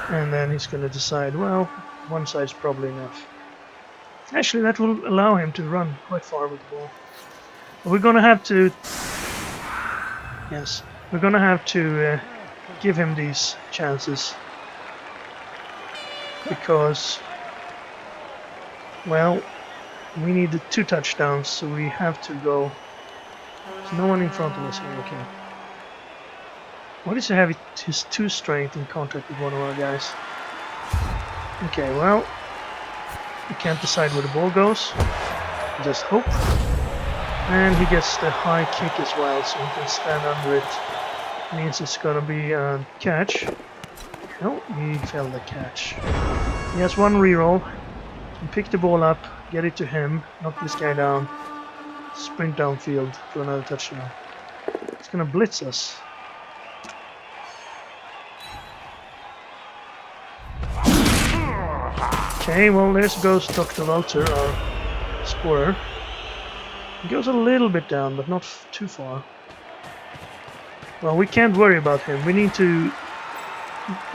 And then he's gonna decide, well, one side's probably enough. Actually, that will allow him to run quite far with the ball. But we're gonna have to... Yes, we're gonna have to give him these chances. Because, well, we need the 2 touchdowns, so we have to go. There's no one in front of us here, okay. What is to have his 2 strength in contact with one of our guys? Okay, well, we can't decide where the ball goes. Just hope. And he gets the high kick as well, so he can stand under it. Means it's gonna be a catch. No, he failed the catch. He has 1 reroll. Can pick the ball up, get it to him, knock this guy down, sprint downfield for another touchdown. It's gonna blitz us. Okay, well, there goes Dr. Walter, our scorer. He goes a little bit down, but not too far. Well, we can't worry about him. We need to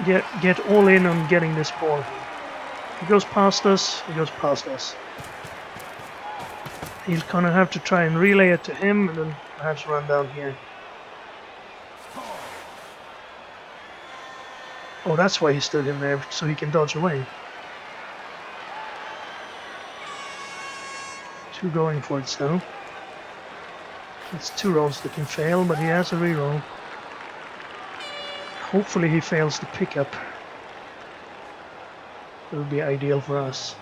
get all in on getting this ball. He goes past us, he goes past us. He's gonna have to try and relay it to him and then perhaps run down here. Oh, that's why he stood him there, so he can dodge away. 2 going for it still. It's 2 rolls that can fail, but he has a reroll. Hopefully he fails the pickup. That would be ideal for us.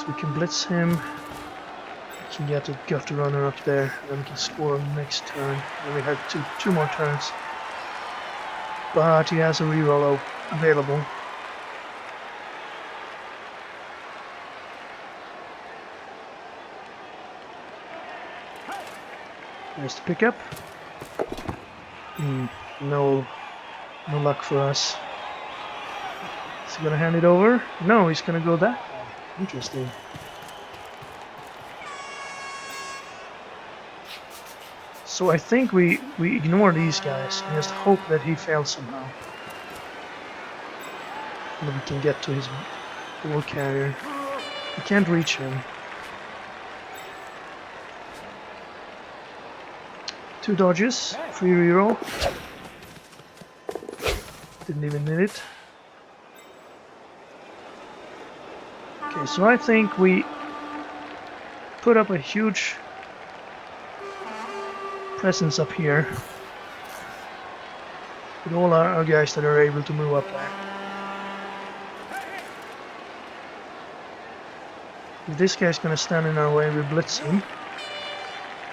We can blitz him. We can get a gutter runner up there, and then we can score on the next turn. And we have two more turns. But he has a reroll available. There's the pickup. No luck for us. Is he gonna hand it over? No, he's gonna go that way. Interesting. So I think we ignore these guys and just hope that he fails somehow. And we can get to his ball carrier. We can't reach him. 2 dodges, 3 reroll. Didn't even need it. Okay, so I think we put up a huge presence up here with all our guys that are able to move up there. If this guy's gonna stand in our way, we blitz him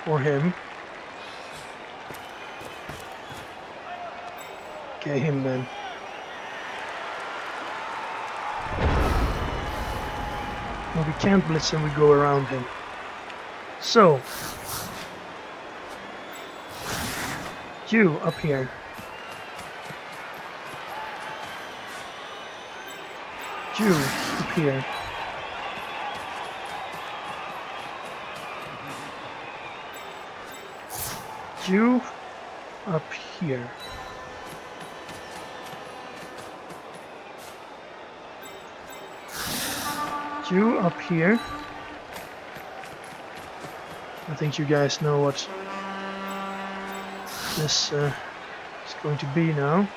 or him. Okay, him then. Well, we can't blitz him, we go around him. So, you up here. You up here. You up here. You up here. I think you guys know what this is going to be now.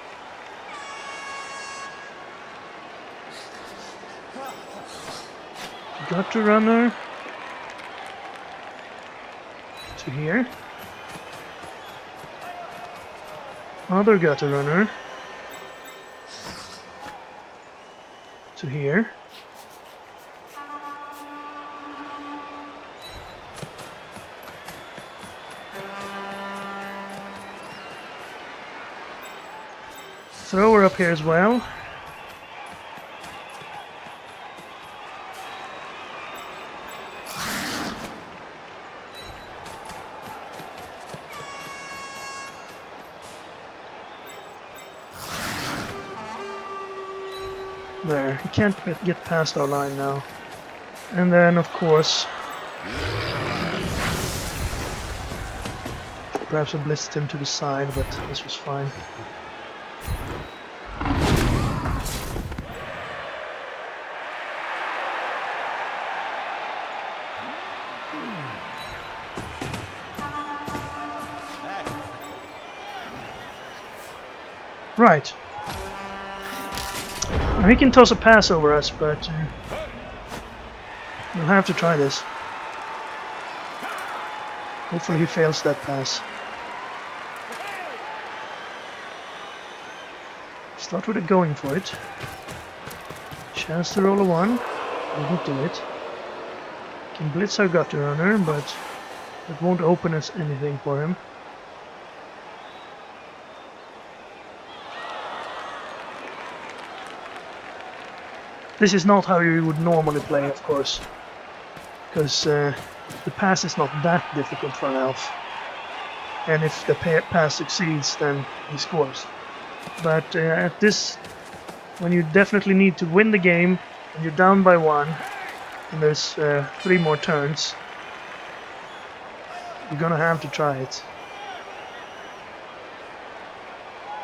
Gutter runner to here. Other gutter runner to here. Thrower up here as well. There, he can't get past our line now. And then, of course, perhaps I blitzed him to the side, but this was fine. Right. Now he can toss a pass over us, but we'll have to try this. Hopefully he fails that pass. Start with it going for it. Chance to roll a 1. Didn't do it. Can blitz our gutter runner, but it won't open us anything for him. This is not how you would normally play, of course, because the pass is not that difficult for an elf, and if the pass succeeds, then he scores. But at this, when you definitely need to win the game, and you're down by 1, and there's 3 more turns, you're gonna have to try it.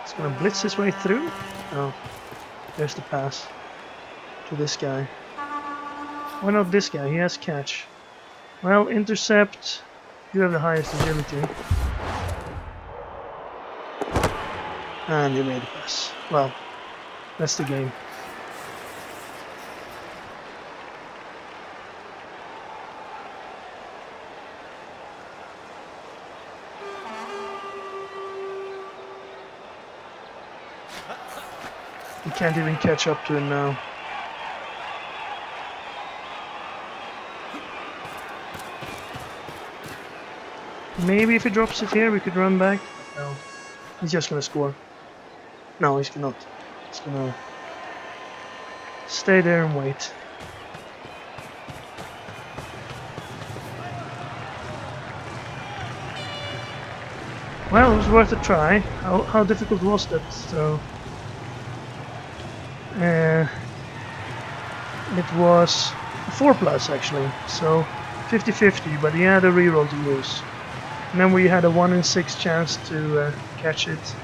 It's gonna blitz his way through. Oh, there's the pass. To this guy. Why not this guy? He has catch. Well, intercept. You have the highest agility. And you made a pass. Well, that's the game. You can't even catch up to him now. Maybe if he drops it here, we could run back. No, he's just gonna score. No, he's not. He's gonna stay there and wait. Well, it was worth a try. How difficult was that throw? It was a 4+ actually, so 50-50, but he had a reroll to use. And then we had a 1 in 6 chance to catch it,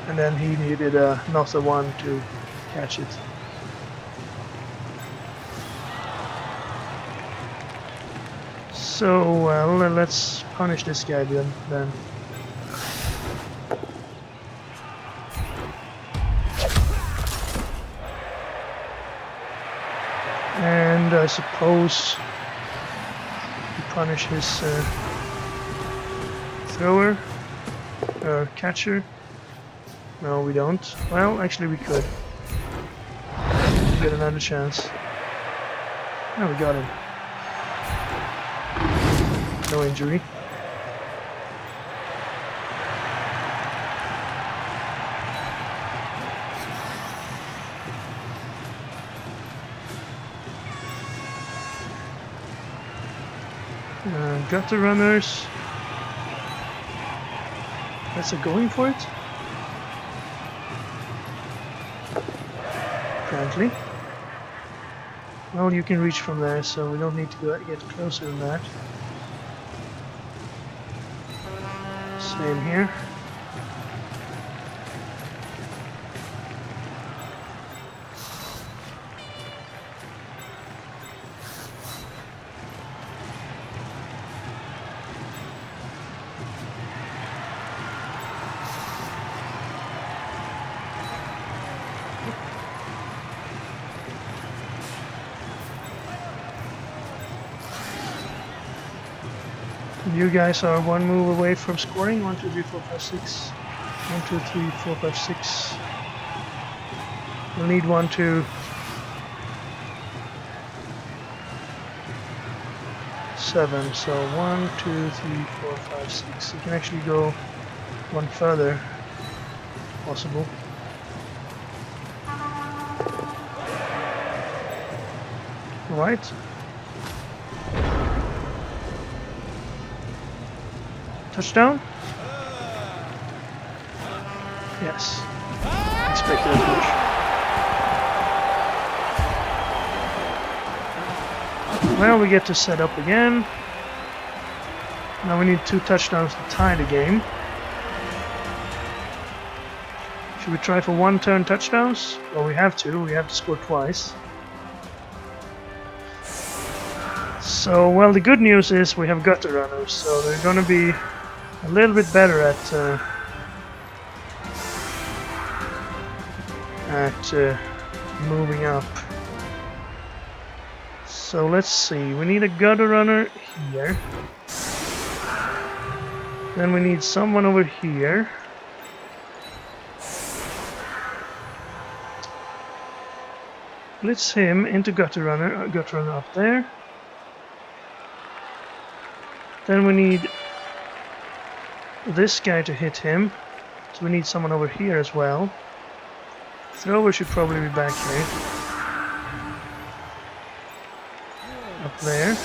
and then he needed not a 1 to catch it. So, well, let's punish this guy then. And I suppose we punish his thrower or catcher. No, we don't. Well, actually we could. Get another chance. Oh, we got him. No injury. Gutter runners. That's a going for it. Apparently. Well, you can reach from there, so we don't need to get closer than that. Same here. You guys are 1 move away from scoring. 1, 2, 3, 4, 5, 6. 1, 2, 3, 4, 5, 6. We'll need 1, 2, 7. So 1, 2, 3, 4, 5, 6. You can actually go 1 further. Possible. Right. Touchdown? Yes. Expected a push. Well, we get to set up again. Now we need 2 touchdowns to tie the game. Should we try for 1 turn touchdowns? Well, we have to score twice. So, well, the good news is we have gutter runners, so they're gonna be a little bit better at moving up. So let's see, we need a gutter runner here. Then we need someone over here. Blitz him into gutter runner up there. Then we need this guy to hit him. So we need someone over here as well. Thrower should probably be back here. Up there.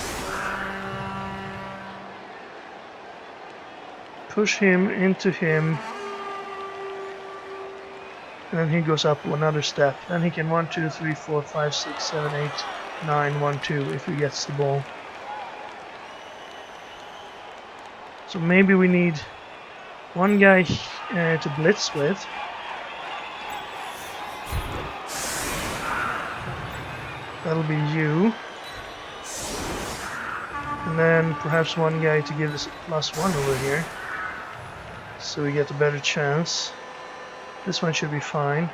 Push him into him. And then he goes up another step. Then he can 1, 2, 3, 4, 5, 6, 7, 8, 9, 1, 2 if he gets the ball. So maybe we need one guy to blitz with. That'll be you. And then perhaps one guy to give us a +1 over here. So we get a better chance. This one should be fine.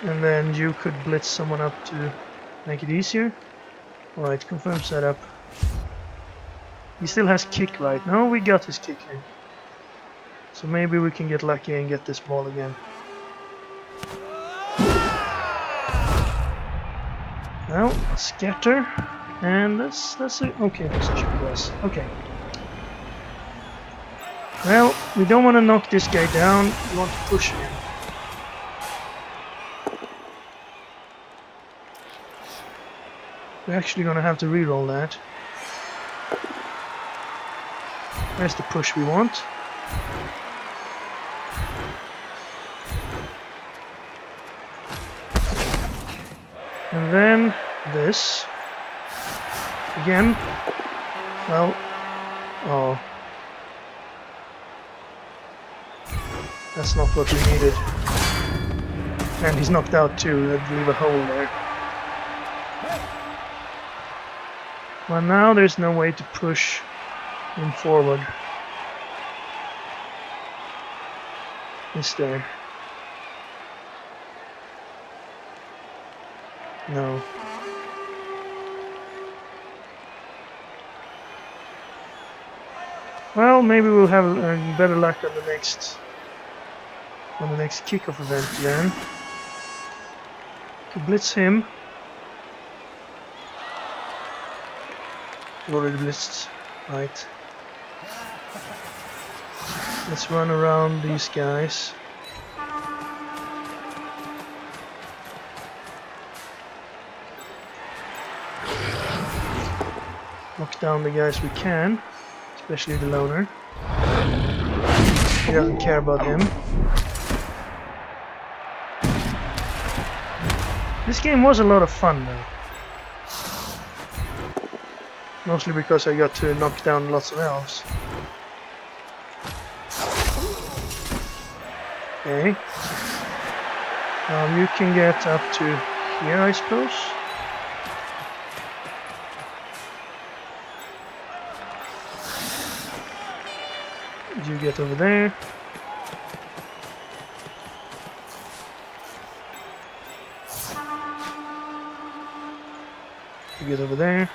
And then you could blitz someone up to make it easier. Alright, confirm setup. He still has kick, right? No, we got his kick in. So maybe we can get lucky and get this ball again. Well, scatter. And that's an okay position for us. Okay. Well, we don't want to knock this guy down, we want to push him. We're actually going to have to re-roll that. There's the push we want. And then this. Again. Well, oh. That's not what we needed. And he's knocked out too, that'd leave a hole there. Well, now there's no way to push him forward. Is there? No. Well, maybe we'll have better luck on the next kickoff event then. To blitz him. Already blitzed, right. Let's run around these guys. Knock down the guys we can, especially the loner. He doesn't care about him. This game was a lot of fun though. Mostly because I got to knock down lots of elves. Okay. You can get up to here, I suppose. You get over there. You get over there.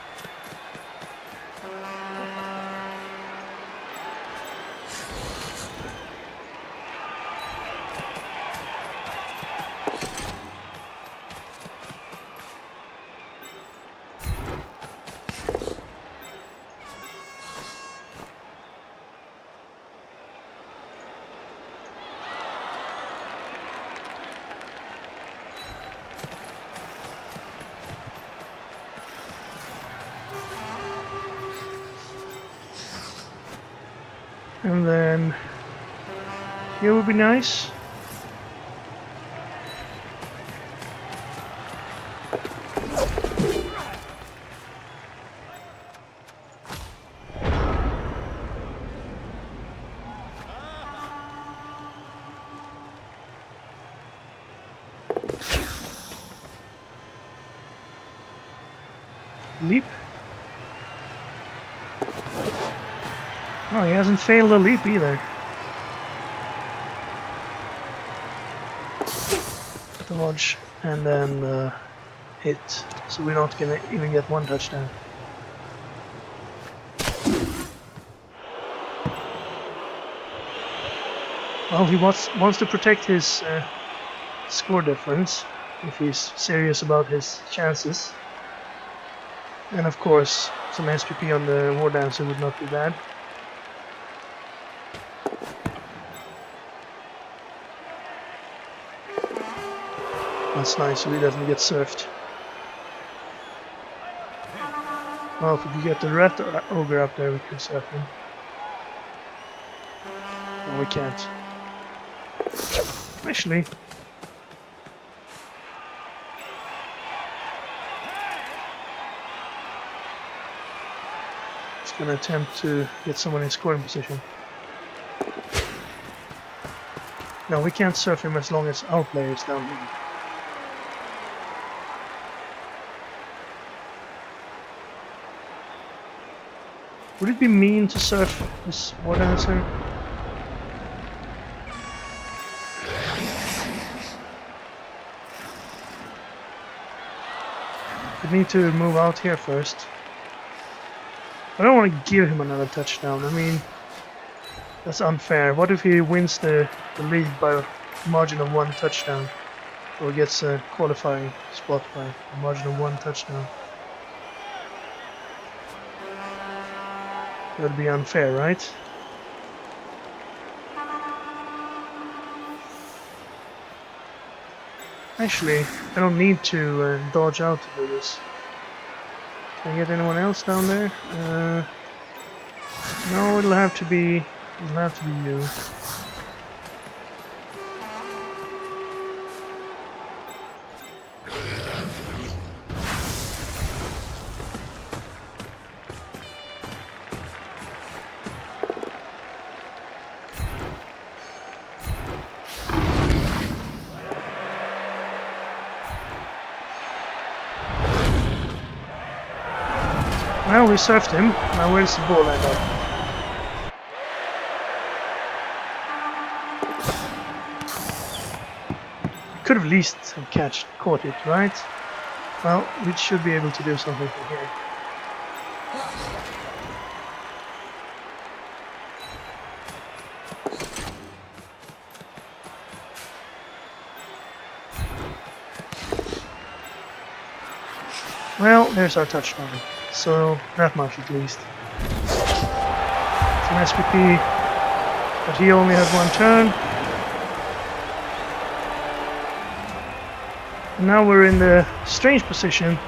And then here would be nice. leap. Oh, he hasn't failed a leap either. Dodge and then hit. So we're not gonna even get one touchdown. Well, he wants to protect his score difference if he's serious about his chances. And of course, some SPP on the War Dancer would not be bad. That's nice, so he doesn't get surfed. Well, if we could get the Rat Ogre up there, we could surf him. No, we can't. Actually, it's gonna attempt to get someone in scoring position. No, we can't surf him as long as our player is down here. Would it be mean to surf this War Dancer? We need to move out here first. I don't want to give him another touchdown. I mean, that's unfair. What if he wins the league by a margin of 1 touchdown? Or gets a qualifying spot by a margin of 1 touchdown? That would be unfair, right? Actually, I don't need to dodge out to do this. Can I get anyone else down there? No, it'll have to be you. Well, we surfed him. Now where's the ball end up? Could have at least have caught it, right? Well, we should be able to do something from here. Well, there's our touchdown. So, that much at least. It's an SPP, but he only has 1 turn. And now we're in the strange position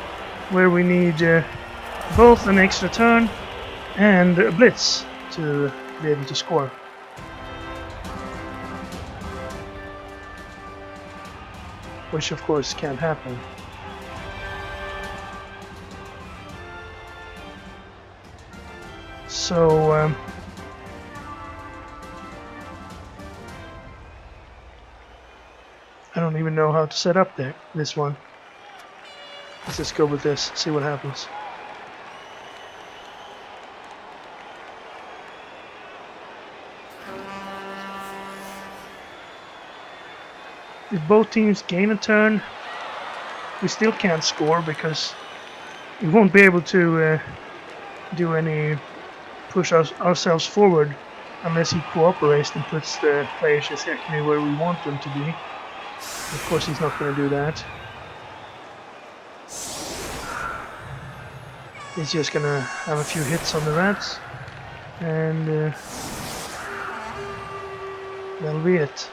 where we need both an extra turn and a blitz to be able to score. Which of course can't happen. So I don't even know how to set up this one. Let's just go with this, see what happens. If both teams gain a turn, we still can't score because we won't be able to do any push ourselves forward unless he cooperates and puts the players exactly where we want them to be. Of course he's not going to do that. He's just going to have a few hits on the rats and that'll be it.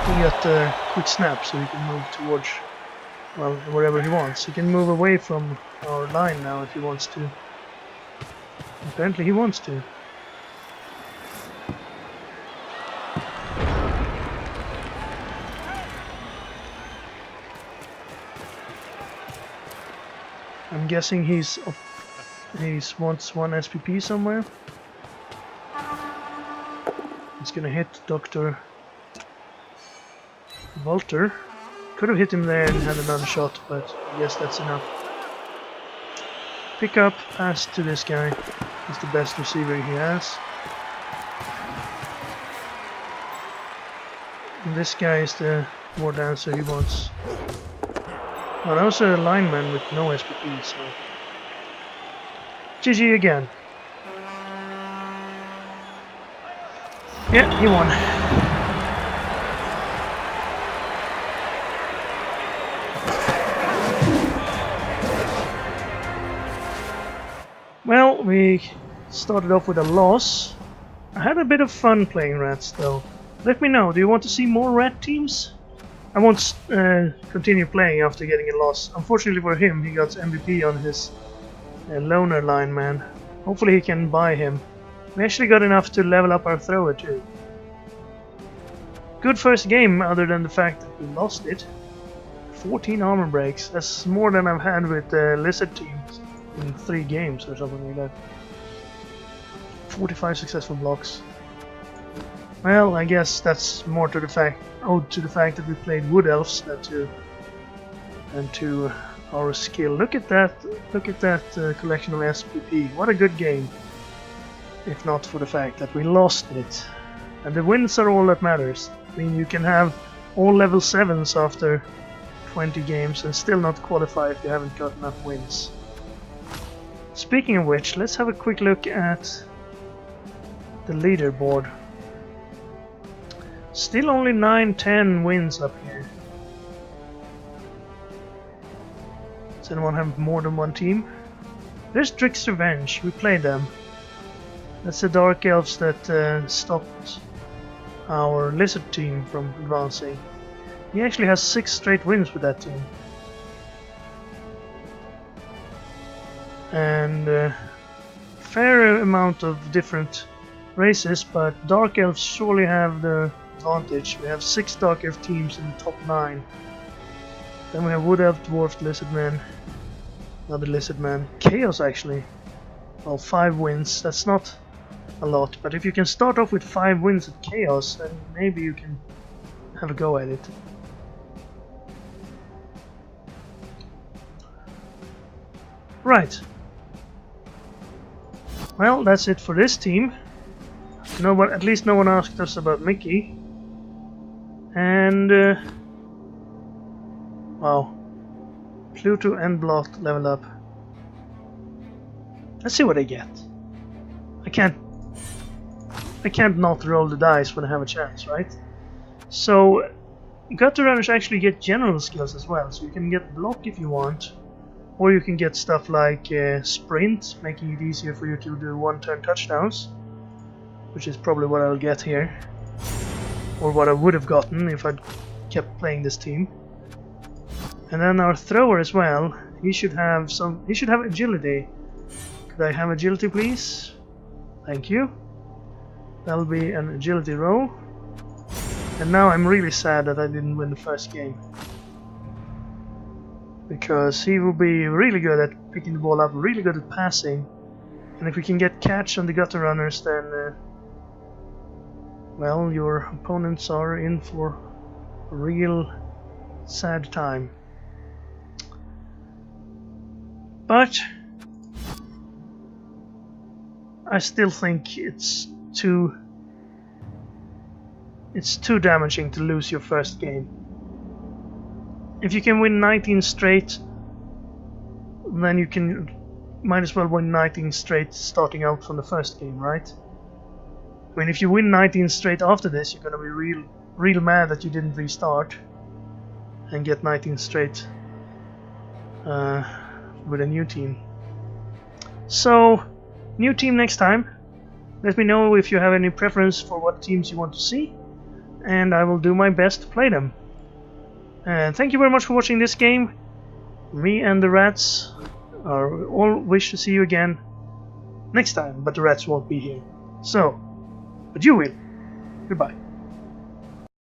He got a quick snap so he can move towards, well, wherever he wants. He can move away from our line now if he wants to. Apparently he wants to. I'm guessing he wants one SPP somewhere. He's gonna hit Dr. Walter. Could have hit him there and had another shot, but I guess that's enough. Pick up, pass to this guy. He's the best receiver he has. And this guy is the war dancer he wants. Oh, that was a lineman with no SPP, so... GG again. Yeah, he won. Well, we started off with a loss. I had a bit of fun playing rats though. Let me know, do you want to see more rat teams? I won't continue playing after getting a loss. Unfortunately for him, he got MVP on his loner lineman. Hopefully he can buy him. We actually got enough to level up our thrower too. Good first game, other than the fact that we lost it. 14 armor breaks. That's more than I've had with lizard teams in 3 games or something like that. 45 successful blocks. Well, I guess that's more to the fact that we played wood elves than to our skill. Look at that collection of SPP. What a good game. If not for the fact that we lost it. And the wins are all that matters. I mean, you can have all level 7s after 20 games and still not qualify if you haven't got enough wins. Speaking of which, let's have a quick look at the leaderboard. Still only 9-10 wins up here. Does anyone have more than one team? There's Drick's Revenge, we played them. That's the Dark Elves that stopped our Lizard team from advancing. He actually has 6 straight wins with that team. And fair amount of different races, but Dark Elves surely have the advantage. We have 6 Dark Elf teams in the top 9. Then we have Wood Elf, Dwarf, Lizard Man, another Lizard Man, Chaos actually. Well, 5 wins, that's not a lot, but if you can start off with 5 wins at Chaos, then maybe you can have a go at it. Right. Well, that's it for this team. At least no one asked us about Mickey. And wow, Pluto and Blot level up. Let's see what I get. I can't not roll the dice when I have a chance, right? So Gutter Runners actually get general skills as well, so you can get block if you want, or you can get stuff like sprint, making it easier for you to do one-turn touchdowns, which is probably what I'll get here, or what I would have gotten if I'd kept playing this team. And then our thrower as well, he should have agility. Could I have agility, please? Thank you. That'll be an agility roll. And now I'm really sad that I didn't win the first game, because he will be really good at picking the ball up, really good at passing, and if we can get catch on the Gutter Runners, then well, your opponents are in for a real sad time. But I still think it's too damaging to lose your first game. If you can win 19 straight, then you might as well win 19 straight starting out from the first game, right? I mean, if you win 19 straight after this, you're gonna be real mad that you didn't restart and get 19 straight with a new team. So, new team next time. Let me know if you have any preference for what teams you want to see, and I will do my best to play them. And thank you very much for watching this game. Me and the rats all wish to see you again next time, but the rats won't be here. So, but you will. Goodbye.